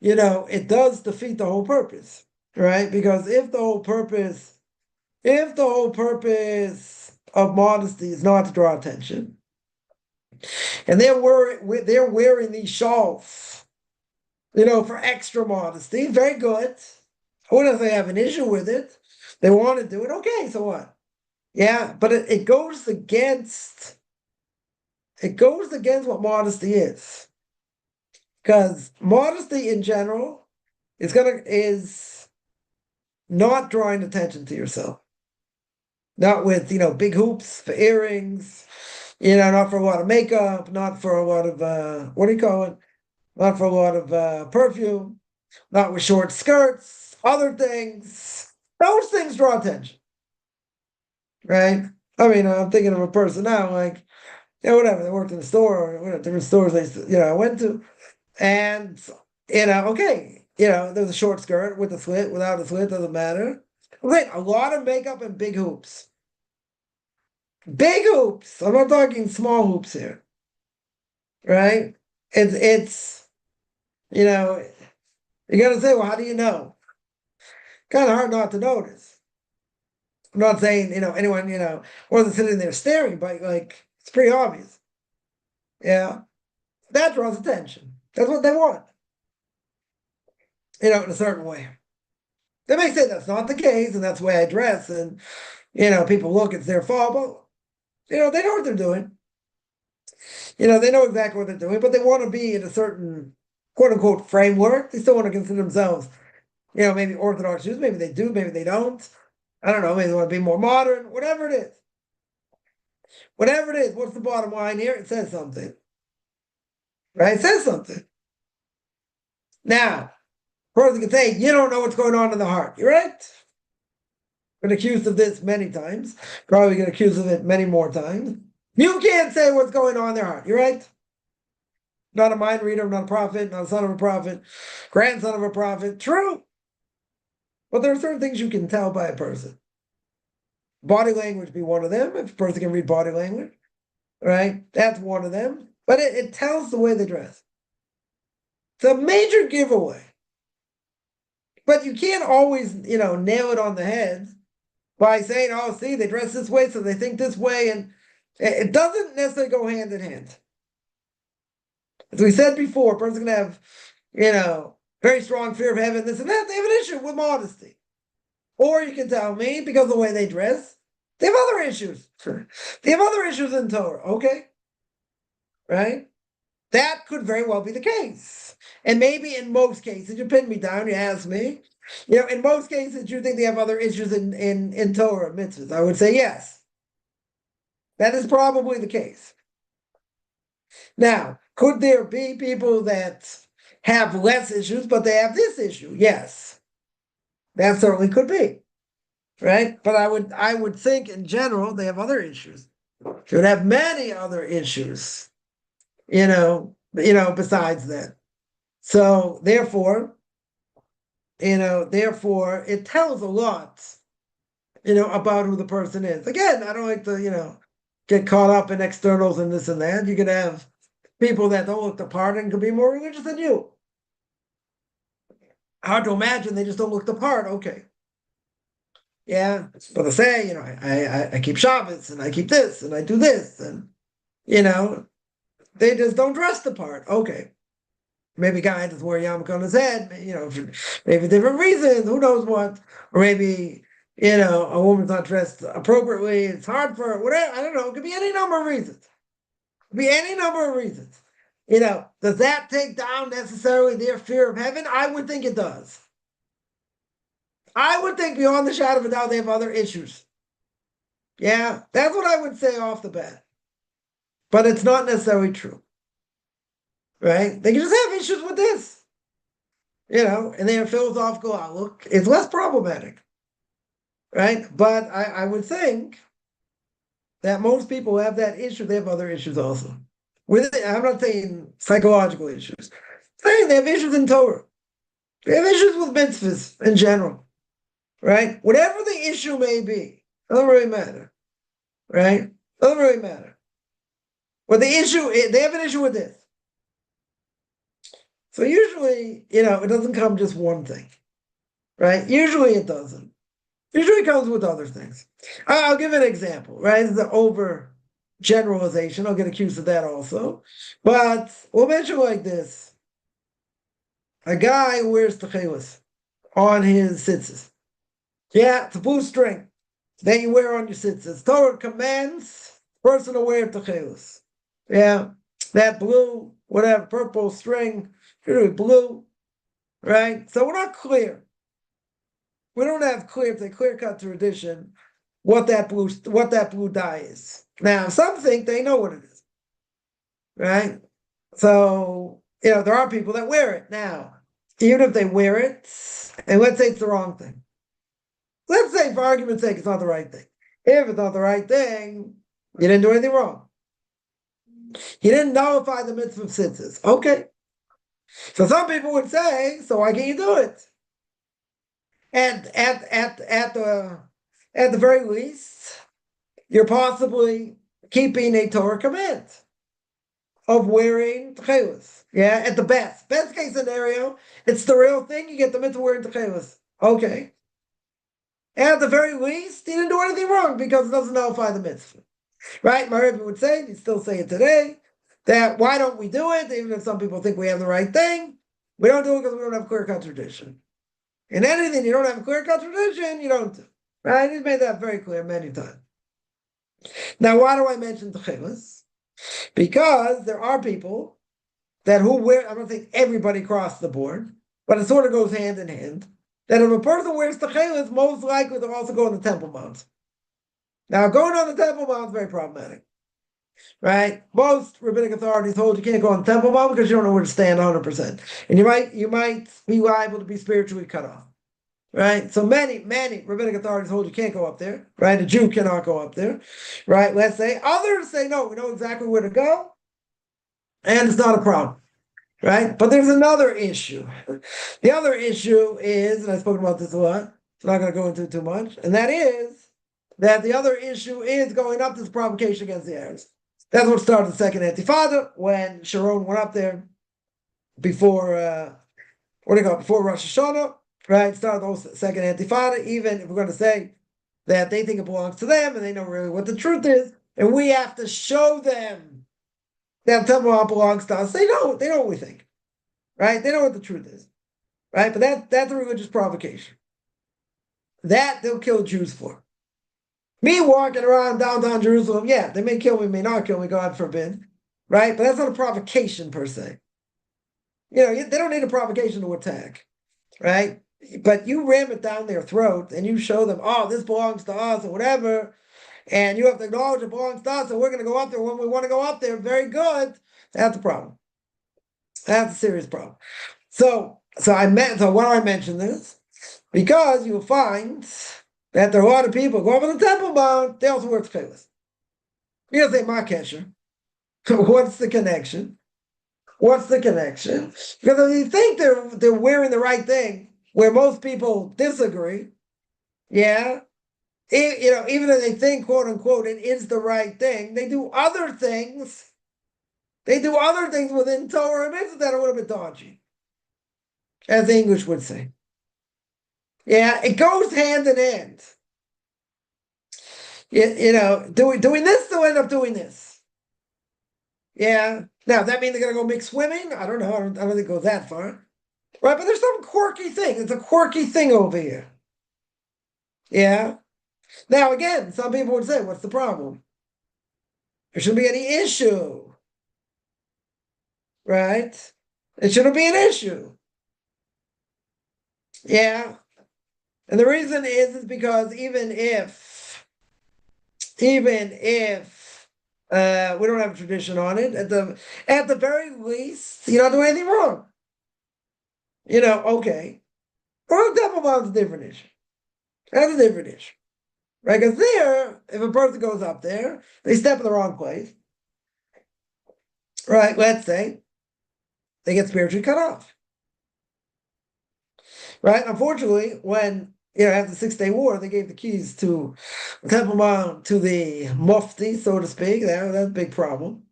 Speaker 1: It does defeat the whole purpose, right? Because if the whole purpose of modesty is not to draw attention, and they're wearing these shawls, for extra modesty, very good. What if they have an issue with it? They want to do it. Okay, so what? Yeah, but it goes against what modesty is. Because modesty in general is not drawing attention to yourself. Not with, big hoops for earrings, not for a lot of makeup, not for a lot of what do you call it? Not for a lot of perfume, not with short skirts, other things. Those things draw attention. Right? I mean, I'm thinking of a person now, like, whatever, they worked in a store or whatever, different stores I went to. And, okay, there's a short skirt with a slit, without a slit, doesn't matter. Wait, a lot of makeup and big hoops. Big hoops. I'm not talking small hoops here. Right? It's you gotta say, well, how do you know? Kind of hard not to notice. I'm not saying, anyone, wasn't sitting there staring, but like it's pretty obvious. Yeah. That draws attention. That's what they want. In a certain way. They may say that's not the case, and that's the way I dress, and people look, it's their fault, but they know what they're doing. They know exactly what they're doing, but they want to be in a certain quote unquote framework. They still want to consider themselves, maybe Orthodox Jews, maybe they do, maybe they don't. I don't know, maybe they want to be more modern, whatever it is. Whatever it is, what's the bottom line here? It says something. Right? It says something. Now, person can say, you don't know what's going on in the heart. You're right. Been accused of this many times. Probably get accused of it many more times. You can't say what's going on in their heart. You're right. Not a mind reader, not a prophet, not a son of a prophet, grandson of a prophet. True. But there are certain things you can tell by a person. Body language be one of them. If a person can read body language, right? That's one of them. But it tells the way they dress. It's a major giveaway. But you can't always, nail it on the head by saying, oh, see, they dress this way, so they think this way. And it doesn't necessarily go hand in hand. As we said before, a person can have, very strong fear of heaven, this and that. They have an issue with modesty. Or you can tell me, because of the way they dress, they have other issues. They have other issues in Torah. Okay. Right? That could very well be the case. And maybe in most cases, you pin me down, you ask me, in most cases, you think they have other issues in Torah mitzvahs. I would say yes. That is probably the case. Now, could there be people that have less issues, but they have this issue? Yes. That certainly could be. Right? But I would think in general they have other issues. They would have many other issues, besides that. So therefore, it tells a lot, about who the person is. Again, I don't like to, get caught up in externals and this and that. You can have people that don't look the part and could be more religious than you. Hard to imagine they just don't look the part. Okay. Yeah, but to say, I keep Shabbos and I keep this and I do this and they just don't dress the part. Okay. Maybe a guy doesn't wear a yarmulke on his head, for maybe different reasons, who knows what. Or maybe, a woman's not dressed appropriately, it's hard for her, whatever, I don't know. It could be any number of reasons. It could be any number of reasons. Does that take down necessarily their fear of heaven? I would think it does. I would think beyond the shadow of a doubt they have other issues. Yeah, that's what I would say off the bat. But it's not necessarily true. Right? They can just have issues with this. and their philosophical outlook is less problematic, right? But I would think that most people have that issue. They have other issues also. I'm not saying psychological issues. I'm saying they have issues in Torah. They have issues with mitzvahs in general, right? Whatever the issue may be, doesn't really matter, right? Doesn't really matter. But the issue is, they have an issue with this. So usually, it doesn't come just one thing, right? Usually it doesn't. Usually it comes with other things. I'll give an example, right? It's an over generalization. I'll get accused of that also. But we'll mention like this. A guy who wears techeles on his tzitzis. Yeah, it's a blue string that you wear on your tzitzis. Torah commands the person to wear techeles. Yeah, that blue, whatever, purple string, blue, right? So we're not clear. We don't have clear-cut tradition what that blue dye is. Now, some think they know what it is, right? So, there are people that wear it. Now, even if they wear it, and let's say it's the wrong thing. Let's say, for argument's sake, it's not the right thing. If it's not the right thing, you didn't do anything wrong. You didn't nullify the mitzvah of tzitzis. Okay. So some people would say, so why can't you do it? And at the very least, you're possibly keeping a Torah command of wearing techeles. Yeah, at the best case scenario, it's the real thing. You get the mitzvah wearing techeles. Okay. At the very least, he didn't do anything wrong because it doesn't nullify the mitzvah. Right? My Rebbe would say, you still say it today, that why don't we do it? Even if some people think we have the right thing, we don't do it because we don't have clear-cut tradition. In anything you don't have a clear-cut tradition, you don't do. Right? He's made that very clear many times. Now, why do I mention techeles? Because there are people that who wear, I don't think everybody across the board, but it sort of goes hand in hand, that if a person wears techeles, most likely they'll also go on the Temple Mount. Now, going on the Temple Mount is very problematic, right? Most rabbinic authorities hold you can't go on the Temple Mount because you don't know where to stand 100%. And you might be liable to be spiritually cut off, right? So many rabbinic authorities hold you can't go up there, right? A Jew cannot go up there, right? Let's say. Others say, no, we know exactly where to go, and it's not a problem, right? But there's another issue. The other issue is, and I've spoken about this a lot, so I'm not going to go into it too much, and that is that the other issue is going up to the provocation against the Arabs. That's what started the second Intifada when Sharon went up there before before Rosh Hashanah, right? Started the whole second Intifada. Even if we're going to say that they think it belongs to them and they know really what the truth is, and we have to show them that Temple Mount belongs to us. They know what we think, right? They know what the truth is, right? But that's a religious provocation. That they'll kill Jews for. Me walking around downtown Jerusalem, yeah, they may kill me, may not kill me, God forbid, right? But that's not a provocation per se. They don't need a provocation to attack, right? But you ram it down their throat and you show them, oh, this belongs to us or whatever, and you have to acknowledge it belongs to us and we're going to go up there when we want to go up there. Very good. That's a problem. That's a serious problem. So why do I mention this? Because you'll find that there are a lot of people go up on the Temple Mount, they also wear techeles. You gotta say, my kesher. What's the connection? What's the connection? Because if you think they're wearing the right thing, where most people disagree, yeah, even if they think, quote unquote, it is the right thing, they do other things. They do other things within Torah and mitzvah that are a little bit dodgy, as the English would say. Yeah, it goes hand in hand. Doing this, they'll end up doing this. Yeah. Now, does that mean they're going to go mix swimming? I don't know. I don't think it goes that far. Right? But there's some quirky thing. It's a quirky thing over here. Yeah. Now, again, some people would say, what's the problem? There shouldn't be any issue. Right? It shouldn't be an issue. Yeah. And the reason is because even if we don't have a tradition on it, at the very least, you're not doing anything wrong. Okay. Well, the Temple Mount's a different issue. That's a different issue. Right? Because there, if a person goes up there, they step in the wrong place. Right? Let's say they get spiritually cut off. Right? Unfortunately, when after the 6 Day War, they gave the keys to Temple Mount to the Mufti, so to speak. That's a big problem.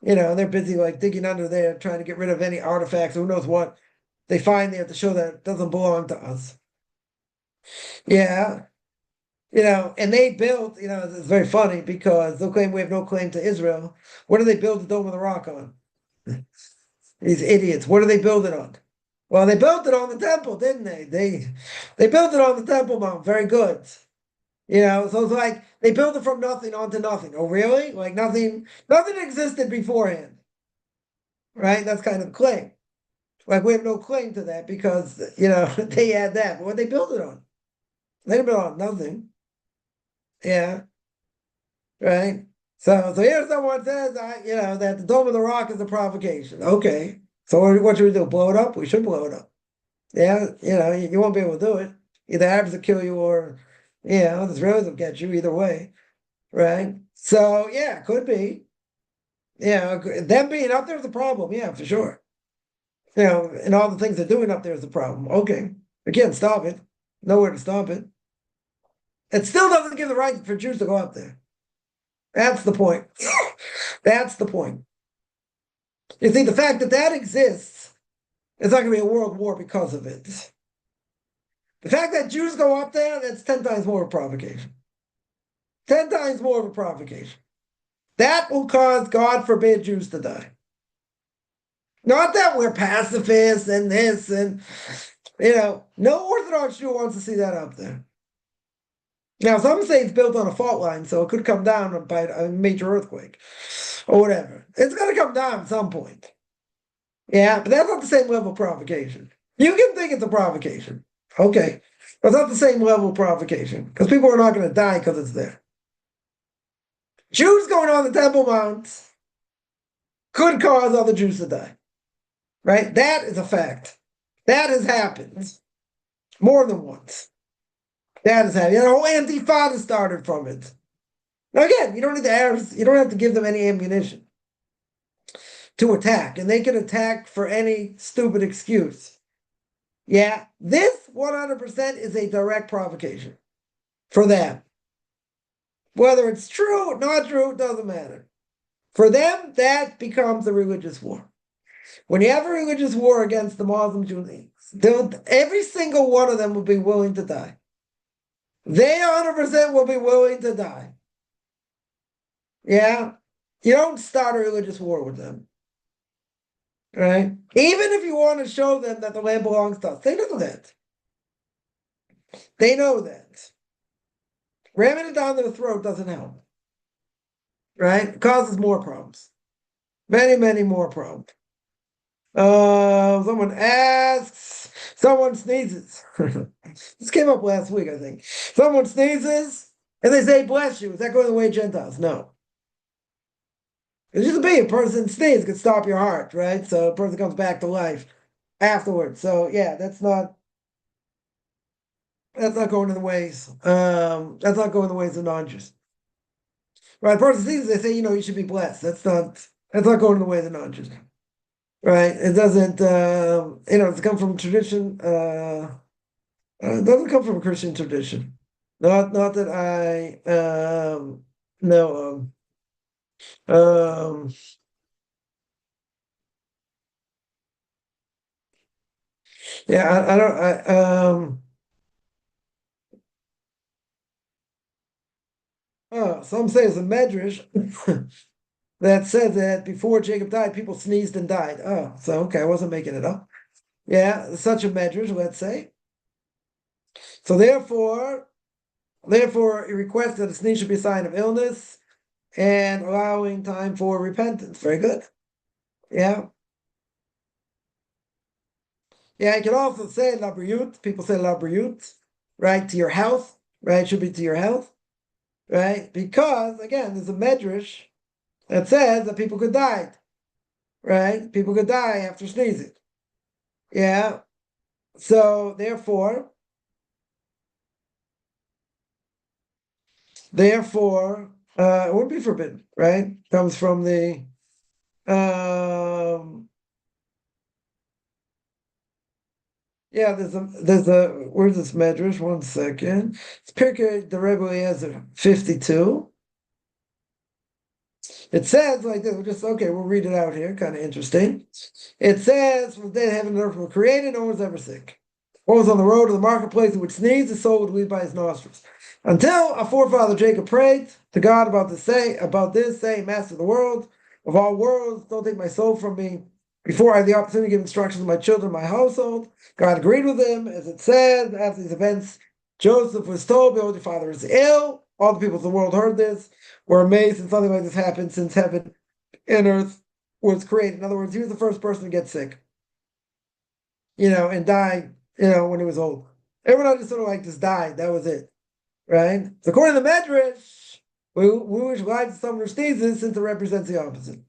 Speaker 1: They're busy like digging under there, trying to get rid of any artifacts, who knows what they find there to show that it doesn't belong to us. Yeah. And they built, it's very funny because they'll claim we have no claim to Israel. What do they build the Dome of the Rock on? These idiots. What do they build it on? Well, they built it on the temple, didn't they? They built it on the Temple Mount. Very good. So it's like they built it from nothing onto nothing. Oh, really? Like nothing existed beforehand. Right? That's kind of the claim. Like we have no claim to that because they had that. But what they built it on? They built it on nothing. Yeah. Right. So here someone says that the Dome of the Rock is a provocation. Okay. So what should we do? Blow it up? We should blow it up. Yeah, you won't be able to do it. Either Arabs will kill you or the Israelis will get you either way. Right? So yeah, could be. Them being up there is a problem, yeah, for sure. And all the things they're doing up there is a problem. Okay. We can't stop it. Nowhere to stop it. It still doesn't give the right for Jews to go up there. That's the point. That's the point. You see, the fact that that exists, it's not going to be a world war because of it. The fact that Jews go up there, that's 10 times more of a provocation. 10 times more of a provocation. That will cause, God forbid, Jews to die. Not that we're pacifists and this and, no Orthodox Jew wants to see that up there. Now, some say it's built on a fault line, so it could come down by a major earthquake or whatever. It's going to come down at some point. Yeah, but that's not the same level of provocation. You can think it's a provocation. Okay. But it's not the same level of provocation because people are not going to die because it's there. Jews going on the Temple Mount could cause other Jews to die. Right? That is a fact. That has happened more than once. That has happened. The whole Antifada started from it. Now again, you don't need the Arabs, you don't have to give them any ammunition to attack, and they can attack for any stupid excuse. Yeah, this 100% is a direct provocation for them. Whether it's true or not true, it doesn't matter. For them, that becomes a religious war. When you have a religious war against the Muslim Jews, every single one of them will be willing to die. They 100% will be willing to die. Yeah? You don't start a religious war with them. Right? Even if you want to show them that the land belongs to us, they know that. They know that. Ramming it down their throat doesn't help. Right? It causes more problems. Many, many more problems. Someone asks, someone sneezes. This came up last week, I think. Someone sneezes and they say, bless you. Is that going the way of Gentiles? No. It's just a person sneeze could stop your heart, right? So a person comes back to life afterwards. So yeah, that's not going in the ways. That's not going the ways of non-Jews. Right? A person sneezes, they say, you should be blessed. That's not going in the way of the non-Jews. Right? It doesn't, it's come from tradition. It doesn't come from a Christian tradition. Not that I know of. Yeah, I don't. Some say it's a medrash that says that before Jacob died, people sneezed and died. Oh, so okay, I wasn't making it up. Yeah, such a medrash, let's say. So therefore, he requests that a sneeze should be a sign of illness and allowing time for repentance. Very good. Yeah. Yeah, you can also say la briut. People say la briut, right? To your health, right? It should be to your health, right? Because again, there's a medrash that says that people could die, right? People could die after sneezing. Yeah. So therefore, it wouldn't be forbidden, right? Comes from the yeah, there's a where's this medrash? 1 second. It's Pirke the Rebbe has 52. It says like this, we'll read it out here, kind of interesting. It says, from the day heaven and earth were created, no one was ever sick. One was on the road to the marketplace and would sneeze, his soul would leave by his nostrils. Until our forefather Jacob prayed to God about this, saying, Master of the world, of all worlds, don't take my soul from me. Before I had the opportunity to give instructions to my children, my household, God agreed with him, as it says, after these events, Joseph was told, behold, your father is ill. All the people of the world heard this, were amazed that something like this happened since heaven and earth was created. In other words, he was the first person to get sick, and die, when he was old. Everyone else just sort of like just died. That was it, right? So according to the Medrash, we wish life to someone who sneezes since it represents the opposite.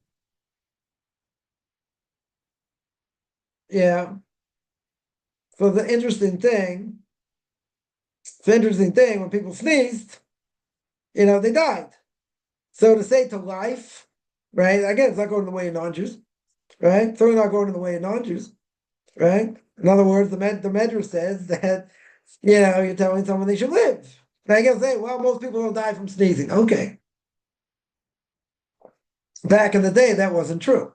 Speaker 1: Yeah. So the interesting thing, when people sneezed, they died. So to say to life, right? Again, it's not going the way of non-Jews, right? Certainly not going in the way of non-Jews, right? In other words, the Medrash says that, you're telling someone they should live. Now you can say, well, most people don't die from sneezing. Okay. Back in the day, that wasn't true,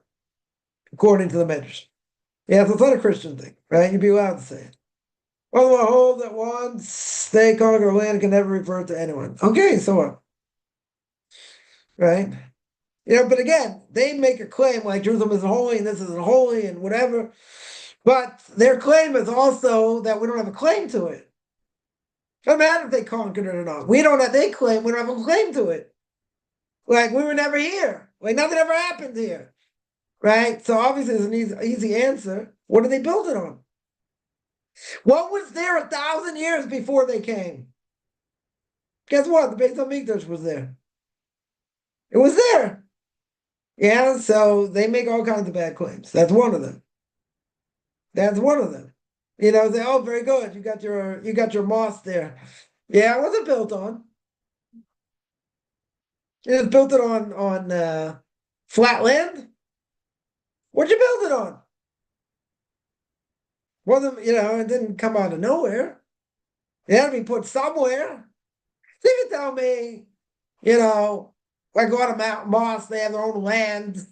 Speaker 1: according to the Medrash. Yeah, so it's not a Christian thing, right? You'd be allowed to say it. Well, the hold that once they conquer a land can never revert to anyone. Okay, so what? Right? But again, they make a claim like Jerusalem isn't holy and this isn't holy and whatever. But their claim is also that we don't have a claim to it. It doesn't matter if they conquered it or not. They claim we don't have a claim to it. Like we were never here. Like nothing ever happened here. Right? So obviously there's an easy answer. What did they build it on? What was there 1,000 years before they came? Guess what? The Beit HaMikdash was there. It was there. Yeah, so they make all kinds of bad claims. That's one of them. That's one of them. Say, oh, very good. You got your mosque there. Yeah, it wasn't built on. It was built it on flat land. What'd you build it on? Wasn't it didn't come out of nowhere. It had to be put somewhere. So you can tell me, like go on a mountain mosque, they have their own land.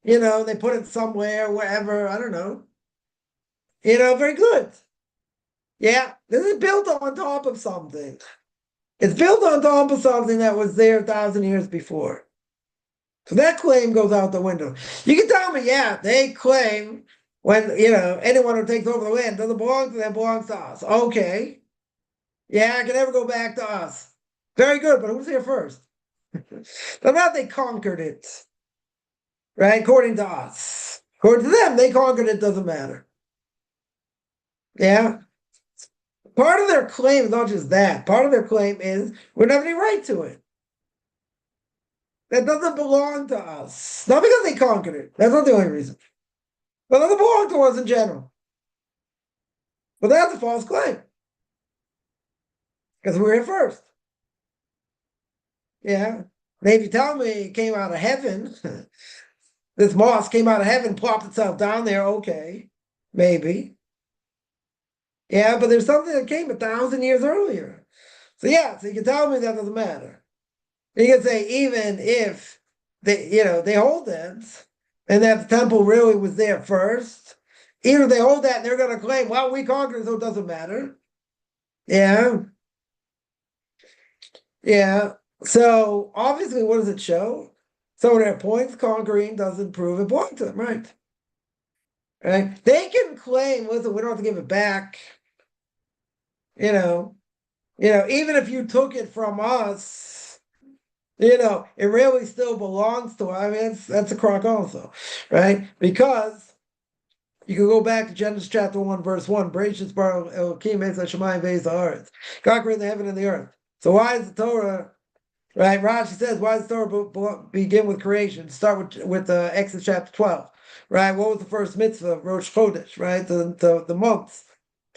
Speaker 1: They put it somewhere, wherever. I don't know. Very good. Yeah, this is built on top of something. It's built on top of something that was there 1,000 years before. So that claim goes out the window. You can tell me, yeah, they claim when, anyone who takes over the land doesn't belong to them, belongs to us. Okay. Yeah, it can never go back to us. Very good, but who's here first? But now they conquered it, right? According to us. According to them, they conquered it, doesn't matter. Yeah. Part of their claim is not just that. Part of their claim is we don't have any right to it. That doesn't belong to us. Not because they conquered it. That's not the only reason. But it doesn't belong to us in general. But that's a false claim. Because we're here first. Yeah. And if you tell me it came out of heaven, this mosque came out of heaven, plopped itself down there, okay. Maybe. Yeah, but there's something that came 1,000 years earlier. So yeah, so you can tell me that doesn't matter. You can say even if they hold that, and that the temple really was there first, even if they hold that, they're going to claim, well, we conquered, so it doesn't matter. Yeah. Yeah. So obviously, what does it show? So their points conquering doesn't prove it belonged to them, right? Right? They can claim, listen, we don't have to give it back. Even if you took it from us, it really still belongs to us. I mean, that's a crock also, right? Because you can go back to Genesis chapter 1, verse 1. Bereshit bara Elokim et hashamayim ve'ez haaretz. God created the heaven and the earth. So why is the Torah, right? Rashi says, why does the Torah begin with creation? Start with Exodus chapter 12, right? What was the first mitzvah? Rosh Chodesh, right? The months.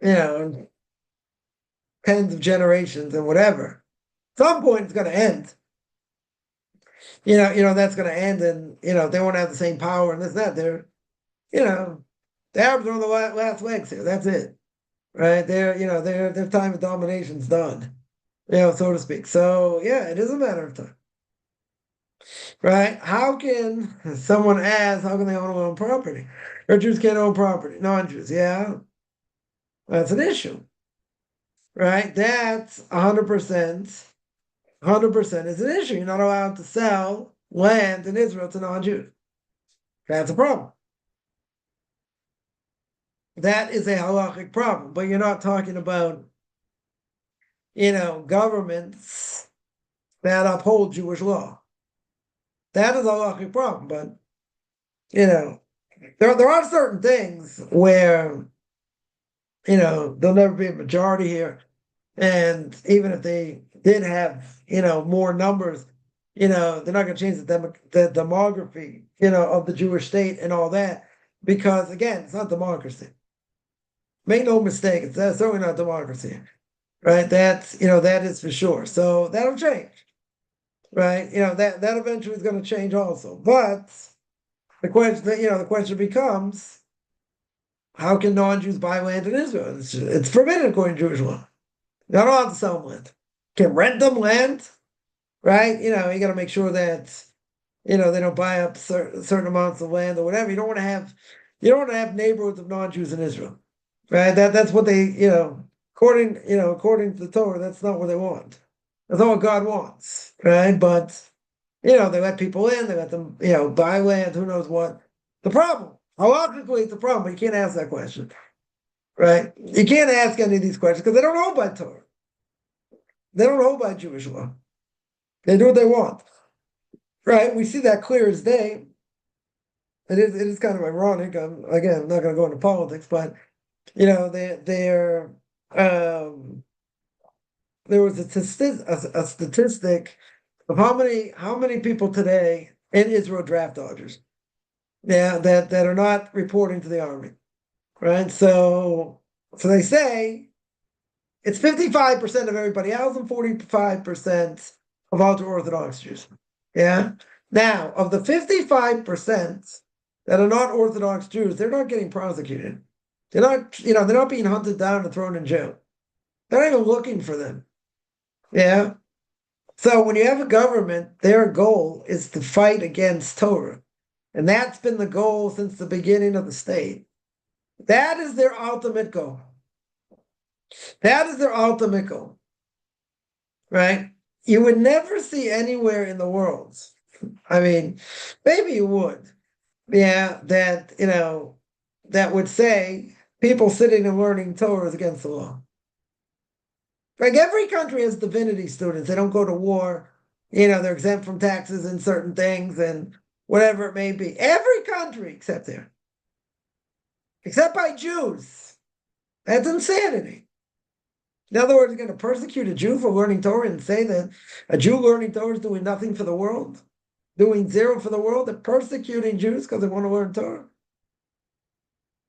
Speaker 1: and tens of generations and whatever. At some point, it's going to end. That's going to end, and they won't have the same power and this and that. You know, the Arabs are on the last legs here. That's it, right? Their time of domination's done, so to speak. So yeah, it is a matter of time, right? How can someone ask, how can they own property? Or Jews can't own property, non-Jews, yeah, that's an issue, right? That's 100%, 100% is an issue. You're not allowed to sell land in Israel to non-Jews. That's a problem. That is a halachic problem, but you're not talking about, governments that uphold Jewish law. That is a halachic problem, but there are certain things where there'll never be a majority here, and even if they did have more numbers, they're not going to change the demography of the Jewish state and all that, because again, it's not democracy. Make no mistake, it's certainly not democracy, right? That is for sure. So that'll change, right? That eventually is going to change also. But the question becomes, how can non-Jews buy land in Israel? It's forbidden according to Jewish law. You're not allowed to sell them land. You can rent them land, right? You got to make sure that they don't buy up certain amounts of land or whatever. You don't want to have neighborhoods of non-Jews in Israel. Right? That's what they, according to the Torah, that's not what they want. That's not what God wants, right? But they let people in, they let them, buy land, who knows what. The problem, halachically, it's a problem, but you can't ask that question, right? You can't ask any of these questions because they don't hold by Torah. They don't hold by Jewish law. They do what they want, right? We see that clear as day. It is kind of ironic. Again, I'm not going to go into politics, but there was a statistic of how many people today in Israel draft dodgers, yeah, that are not reporting to the army, right? So they say it's 55% of everybody else and 45% of ultra-Orthodox Jews. Yeah. Now, of the 55% that are not Orthodox Jews, they're not getting prosecuted. They're not being hunted down and thrown in jail. They're not even looking for them. Yeah. So when you have a government, their goal is to fight against Torah. And that's been the goal since the beginning of the state. That is their ultimate goal. That is their ultimate goal. Right? You would never see anywhere in the world. I mean, maybe you would. Yeah, that would say people sitting and learning Torah is against the law. Like every country has divinity students. They don't go to war. They're exempt from taxes and certain things and whatever it may be. Every country except there. Except by Jews. That's insanity. In other words, you're going to persecute a Jew for learning Torah and say that a Jew learning Torah is doing nothing for the world, doing zero for the world, and persecuting Jews because they want to learn Torah.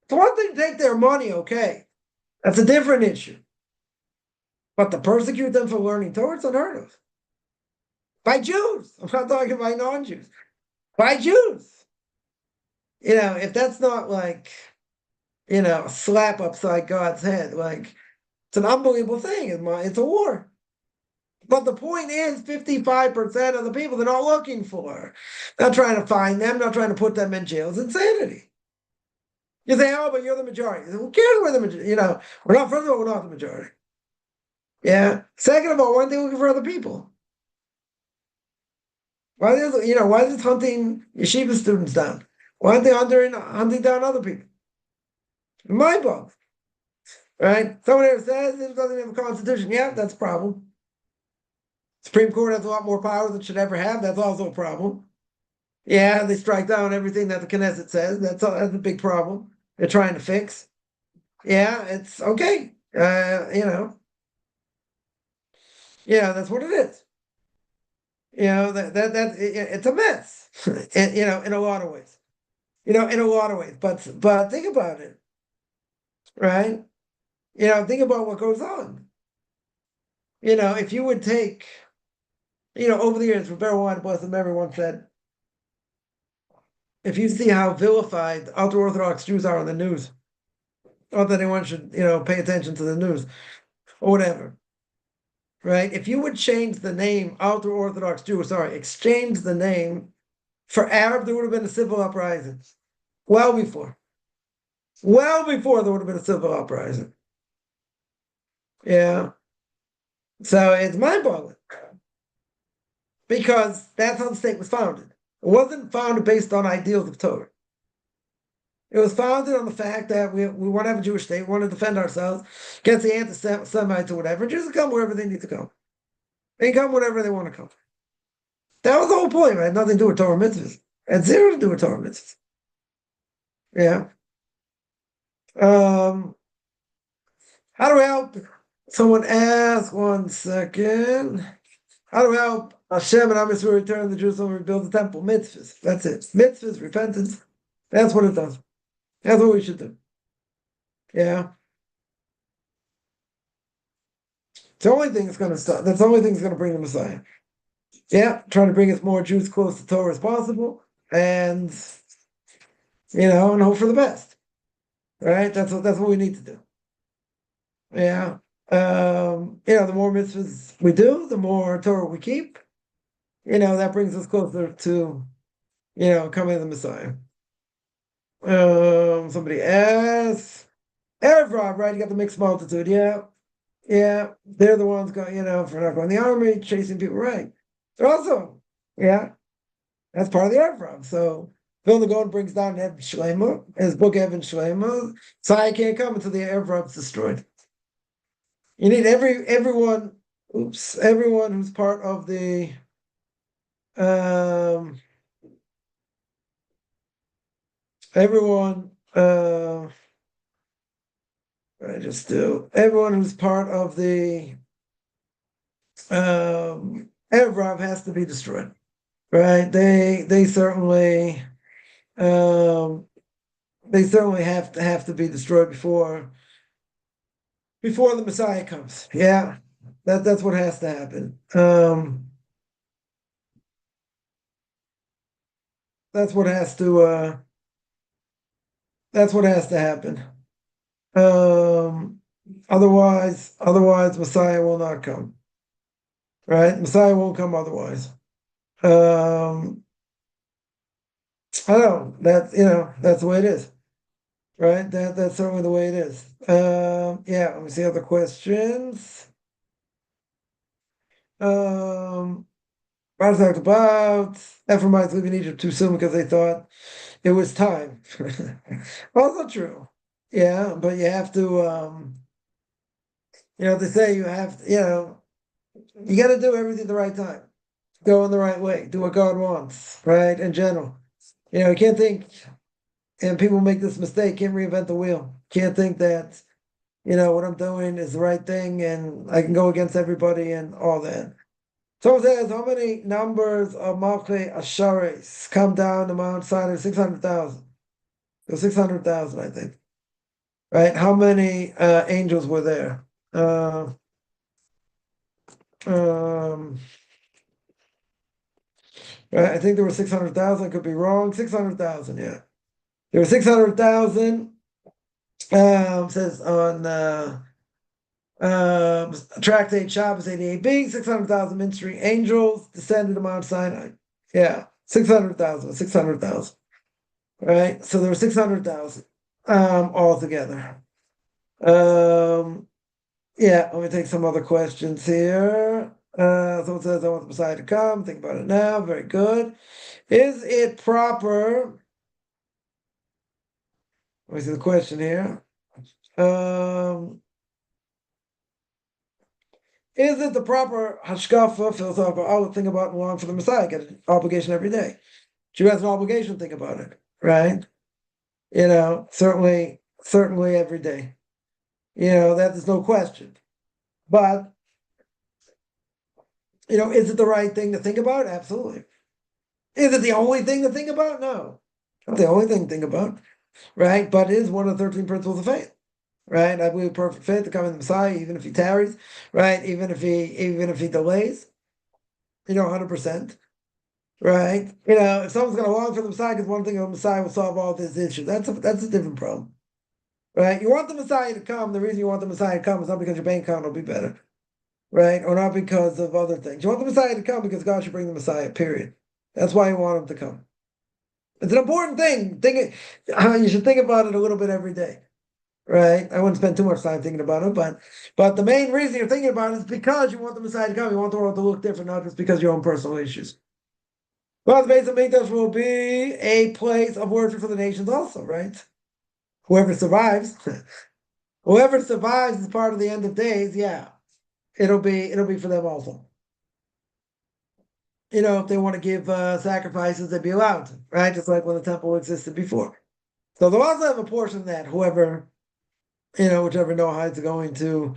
Speaker 1: It's one thing to take their money, okay. That's a different issue. But to persecute them for learning Torah, it's unheard of. By Jews. I'm not talking about non-Jews. By Jews. If that's not like, a slap upside God's head, like, it's an unbelievable thing. It's a war. But the point is, 55% of the people they're not looking for. Not trying to find them, not trying to put them in jail. It's insanity. You say, oh, but you're the majority. Who cares we're the majority? We're not, first of all, we're not the majority. Yeah. Second of all, why aren't they looking for other people? Why is it hunting yeshiva students down? Why aren't they hunting down other people? In my book, right? Someone here says it doesn't have a constitution. Yeah, that's a problem. Supreme Court has a lot more power than it should ever have. That's also a problem. Yeah, they strike down everything that the Knesset says. That's a big problem. They're trying to fix. Yeah, it's okay. That's what it is. It's a mess. In a lot of ways. In a lot of ways. But think about it, right? Think about what goes on. If you would take, over the years, Rebbe One bless him, everyone said, if you see how vilified ultra-Orthodox Jews are on the news, not that anyone should, pay attention to the news or whatever, right? If you would change the name ultra-Orthodox Jew, exchange the name for Arab, there would have been a civil uprising. Well before there would have been a civil uprising. Yeah. So it's mind-boggling because that's how the state was founded. It wasn't founded based on ideals of Torah. It was founded on the fact that we want to have a Jewish state, we want to defend ourselves against the anti-Semites or whatever. Jews can come wherever they need to come. They can come wherever they want to come. That was the whole point. It had nothing to do with Torah mitzvahs. It had zero to do with Torah mitzvahs. Yeah. How do we help? Someone asked, 1 second. How do we help Hashem and Am Yisrael return to Jerusalem and rebuild the temple? Mitzvahs. That's it. Mitzvahs, repentance. That's what it does. That's what we should do. Yeah. It's the only thing that's going to stop. That's the only thing that's going to bring the Messiah. Yeah, trying to bring as more Jews close to Torah as possible, and and hope for the best. Right? That's what we need to do. Yeah. The more mitzvahs we do, the more Torah we keep. That brings us closer to, coming to the Messiah. Somebody asks, Erev Rav, right? You got the mixed multitude. Yeah. They're the ones going, for not going in the army, chasing people, right? They're also, that's part of the Erev Rav. So Vilna Gaon brings down Eben Shlema, his book Eben Shlema. Messiah can't come until the Erev Rav's destroyed. You need everyone who's part of the everyone who's part of the Erev Rav has to be destroyed, right? They certainly have to be destroyed before the Messiah comes. Yeah, that's what has to happen. That's what has to happen. Otherwise Messiah will not come. Right? Messiah won't come otherwise. I don't know. That's the way it is. Right? That's certainly the way it is. Let me see other questions. I talked about Ephraimites leaving Egypt too soon because they thought it was time. Also true. Yeah, but you have to, they say you have to, you got to do everything the right time. Go in the right way. Do what God wants, right? In general. You can't think, and people make this mistake, can't reinvent the wheel. Can't think that, what I'm doing is the right thing and I can go against everybody and all that. So it says, how many numbers of Malchei Ashares come down to Mount Sinai? 600,000. It was 600,000, I think. Right? How many angels were there? Right, I think there were 600,000. Could be wrong. 600,000, yeah. There were 600,000. Says on Tractate Shabbos 88b, 600,000 ministering angels descended to Mount Sinai. Yeah, 600,000. Right? So there were 600,000 altogether. Let me take some other questions here. Someone says, I want the Messiah to come. Think about it now. Very good. Is it proper? Let me see the question here. Is it the proper hashkafa, philosophical outlook, think about and long for the Messiah? Get an obligation every day. Jew has an obligation to think about it, right? Certainly every day. That is no question. But, is it the right thing to think about? Absolutely. Is it the only thing to think about? No. Not the only thing to think about, right? But it is one of the 13 principles of faith. right? I believe perfect faith to come in the Messiah, even if he tarries, right? Even if he delays, 100%. Right? If someone's going to long for the Messiah because one thing the Messiah will solve all this issue, that's a different problem. Right? You want the Messiah to come. The reason you want the Messiah to come is not because your bank account will be better, right? Or not because of other things. You want the Messiah to come because God should bring the Messiah, period. That's why you want him to come. It's an important thing. You should think about it a little bit every day, right? I wouldn't spend too much time thinking about it, but the main reason you're thinking about it is because you want the Messiah to come. You want the world to look different, not just because of your own personal issues. Well, the base of Mikdash will be a place of worship for the nations also, right? Whoever survives, whoever survives is part of the end of days, yeah. It'll be for them also. If they want to give sacrifices, they'd be allowed to, right? Just like when the temple existed before. So they'll also have a portion of that, whoever, whichever Noahide is going to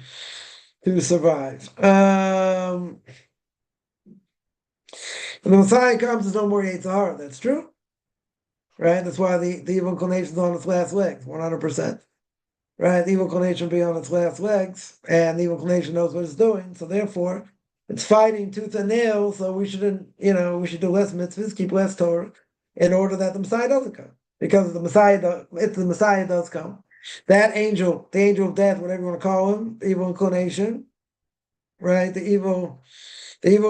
Speaker 1: survive. When the Messiah comes, there's no more Yetzirah. That's true. Right? That's why the evil inclination is on its last legs, 100%. Right? The evil inclination will be on its last legs, and the evil inclination knows what it's doing. So therefore, it's fighting tooth and nail. So we shouldn't, we should do less mitzvahs, keep less Torah, in order that the Messiah doesn't come. Because if the Messiah does come, that angel, the angel of death, whatever you want to call him, the evil inclination, right? The evil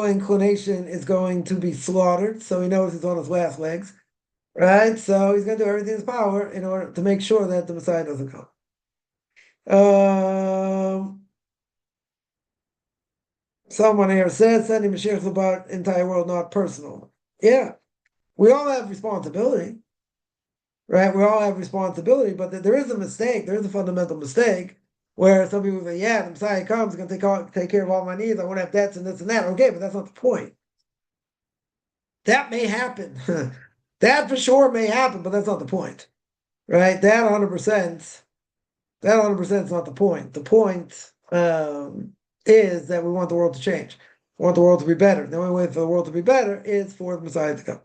Speaker 1: inclination is going to be slaughtered. So he knows he's on his last legs, right? So he's going to do everything in his power in order to make sure that the Messiah doesn't come. Someone here says sending Mashiach is about entire world, not personal. Yeah, we all have responsibility, right? We all have responsibility, but there is a mistake. There is a fundamental mistake where some people say, "Yeah, the Messiah comes, he's going to take care of all my needs. I won't have debts and this and that." Okay, but that's not the point. That may happen. That for sure may happen, but that's not the point, right? That 100%. That 100% is not the point. The point is that we want the world to change. We want the world to be better. The only way for the world to be better is for the Messiah to come,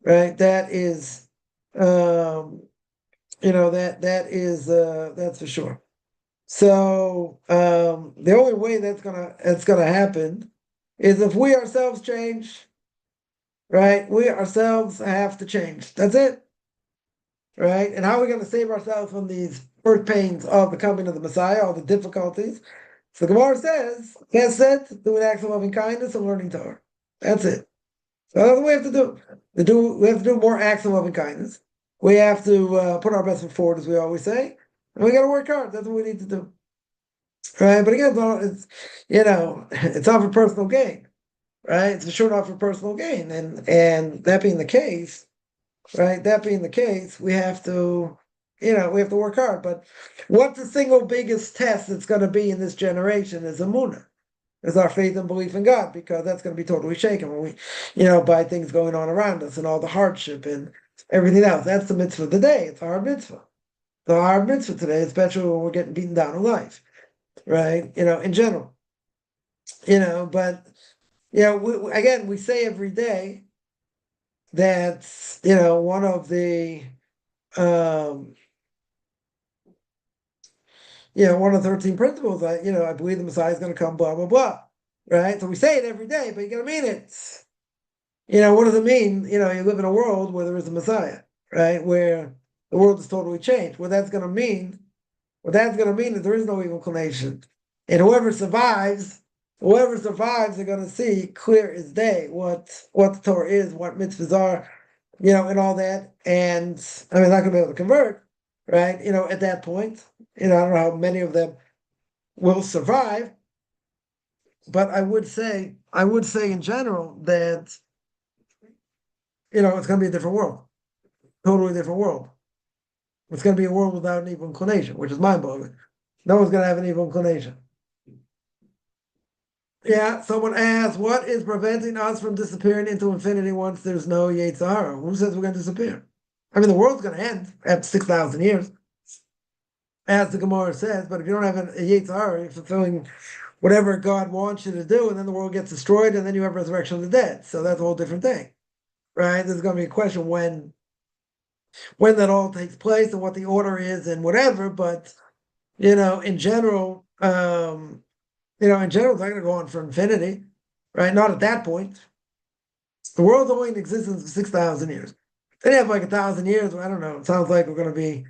Speaker 1: right? That is, that's for sure. So the only way that's gonna happen is if we ourselves change, right? We ourselves have to change. That's it, right? And how are we going to save ourselves from these birth pains of the coming of the Messiah, all the difficulties? So the Gemara says, "Chesed, do an act of loving kindness and learning Torah." That's it. So that's what we have to do. We have to do more acts of loving kindness. We have to put our best foot forward, as we always say, and we got to work hard. That's what we need to do, right? But again, it's not for personal gain, right? It's for sure not for personal gain, and that being the case, right? That being the case, we have to work hard. But what's the single biggest test that's going to be in this generation is Emunah, is our faith and belief in God, because that's going to be totally shaken when we, by things going on around us and all the hardship and everything else. That's the mitzvah of the day. It's a hard mitzvah. The hard mitzvah today, especially when we're getting beaten down in life, right? In general, but again, we say every day that one of the one of the 13 principles, I believe the Messiah is going to come, blah, blah, blah, right? So we say it every day, but you got to mean it. What does it mean? You live in a world where there is a Messiah, right? Where the world is totally changed. What that's going to mean is there is no evil inclination. And whoever survives, they're going to see clear as day what the Torah is, what mitzvahs are, and all that. And I mean, not going to be able to convert, right? At that point, I don't know how many of them will survive, but I would say in general that, it's going to be a different world, totally different world. It's going to be a world without an evil inclination, which is mind-boggling. No one's going to have an evil inclination. Yeah, someone asked, what is preventing us from disappearing into infinity once there's no Yetzirah? Who says we're going to disappear? I mean, the world's going to end after 6,000 years, as the Gemara says, but if you don't have a Yetzirah, you're fulfilling whatever God wants you to do, and then the world gets destroyed, and then you have resurrection of the dead. So that's a whole different thing, right? There's going to be a question when that all takes place and what the order is and whatever, but In general, in general, it's not going to go on for infinity, right? Not at that point. The world's only in existence for 6,000 years. Then you have like 1,000 years. I don't know. It sounds like we're going to be,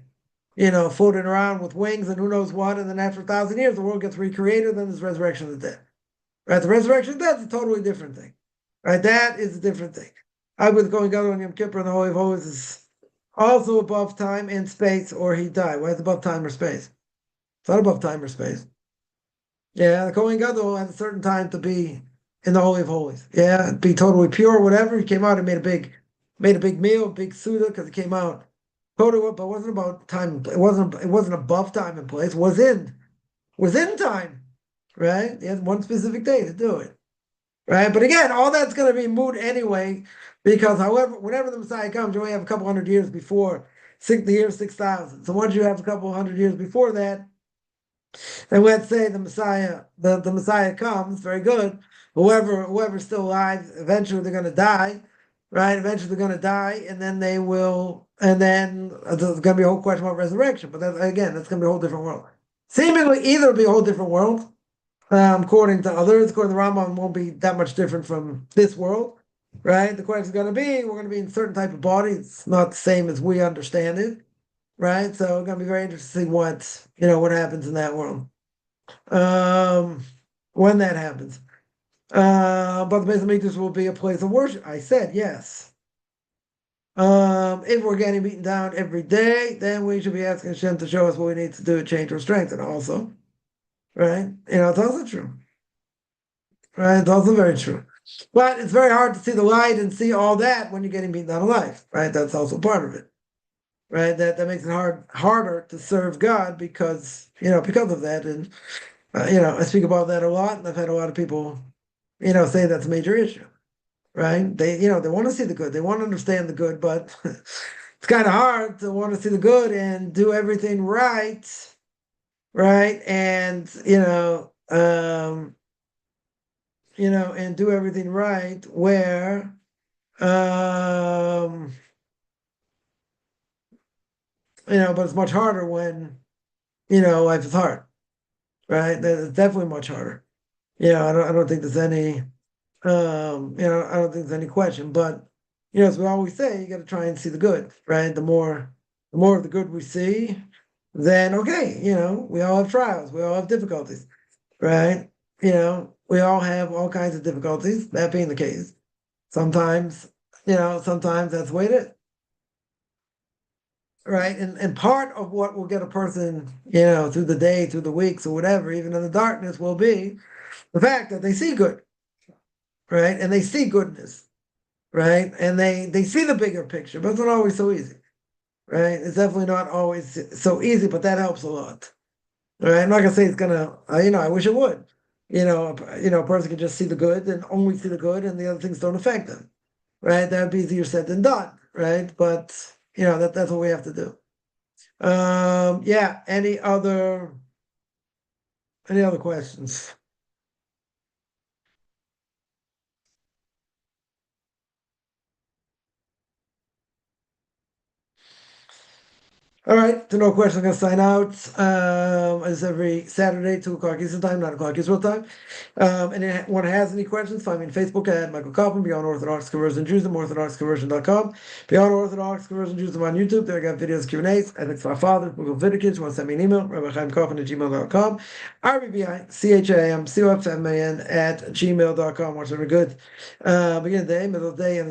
Speaker 1: floating around with wings and who knows what. And then after 1,000 years, the world gets recreated. Then there's resurrection of the dead. Right? The resurrection of the dead is a totally different thing. Right? That is a different thing. I was going out on Yom Kippur and the Holy of Holies is also above time and space, or he died. Why is it above time or space? It's not above time or space. Yeah, the Kohen Gadol had a certain time to be in the Holy of Holies. Yeah, be totally pure, whatever. He came out and made a big meal, big suda, because he came out totally, but it wasn't about time. It wasn't above time and place. It was within time, right? He had one specific day to do it, right? But again, all that's going to be moot anyway, because whenever the Messiah comes, you only have a couple hundred years before the year 6,000. So once you have a couple hundred years before that. And let's say the Messiah comes, very good. Whoever's still alive, eventually they're going to die, right? Eventually they're going to die, and then there's going to be a whole question about resurrection. But that's going to be a whole different world. Seemingly, either it'll be a whole different world, according to others. According to the Rambam, won't be that much different from this world, right? The question is going to be, we're going to be in a certain type of body. It's not the same as we understand it, right? So it's going to be very interesting to see what happens in that world. When that happens. But the Beis Hamikdash will be a place of worship. I said yes. If we're getting beaten down every day, then we should be asking Hashem to show us what we need to do to change or strengthen also. Right? It's also true. Right? It's also very true. But it's very hard to see the light and see all that when you're getting beaten down alive. Right? That's also part of it. Right? That makes it harder to serve God because of that. And I speak about that a lot, and I've had a lot of people, say that's a major issue, right? They want to see the good, they want to understand the good, but it's kind of hard to want to see the good and do everything right, right? And do everything right where, but it's much harder when, life is hard, right? It's definitely much harder. I don't think there's any, I don't think there's any question. But as we always say, you got to try and see the good, right? The more of the good we see, then okay, we all have trials, we all have difficulties, right? We all have all kinds of difficulties. That being the case, sometimes that's the way it is, right? And part of what will get a person, through the day, through the weeks, or whatever, even in the darkness, will be the fact that they see good, right? And they see goodness, right? And they see the bigger picture, but it's not always so easy, right? It's definitely not always so easy, but that helps a lot, right? I'm not gonna say it's gonna, I wish it would. A person can just see the good and only see the good, and the other things don't affect them, right? That would be easier said than done, right? But that's what we have to do. Yeah. Any other questions? All right, to no question, I'm gonna sign out. As every Saturday, 2 o'clock Eastern time, 9 o'clock Israel time. And anyone has any questions, find me on Facebook at Michael Kaufman, Beyond Orthodox Conversion Judaism, OrthodoxConversion.com, Beyond Orthodox Conversion Judaism on YouTube. There I got videos, Q&As. I think it's my father, Google Vidikins. You want to send me an email, RabbiChaimKaufman@gmail.com, RBBIChaimCofman at gmail.com. Watch every good beginning of the day, middle of the day, and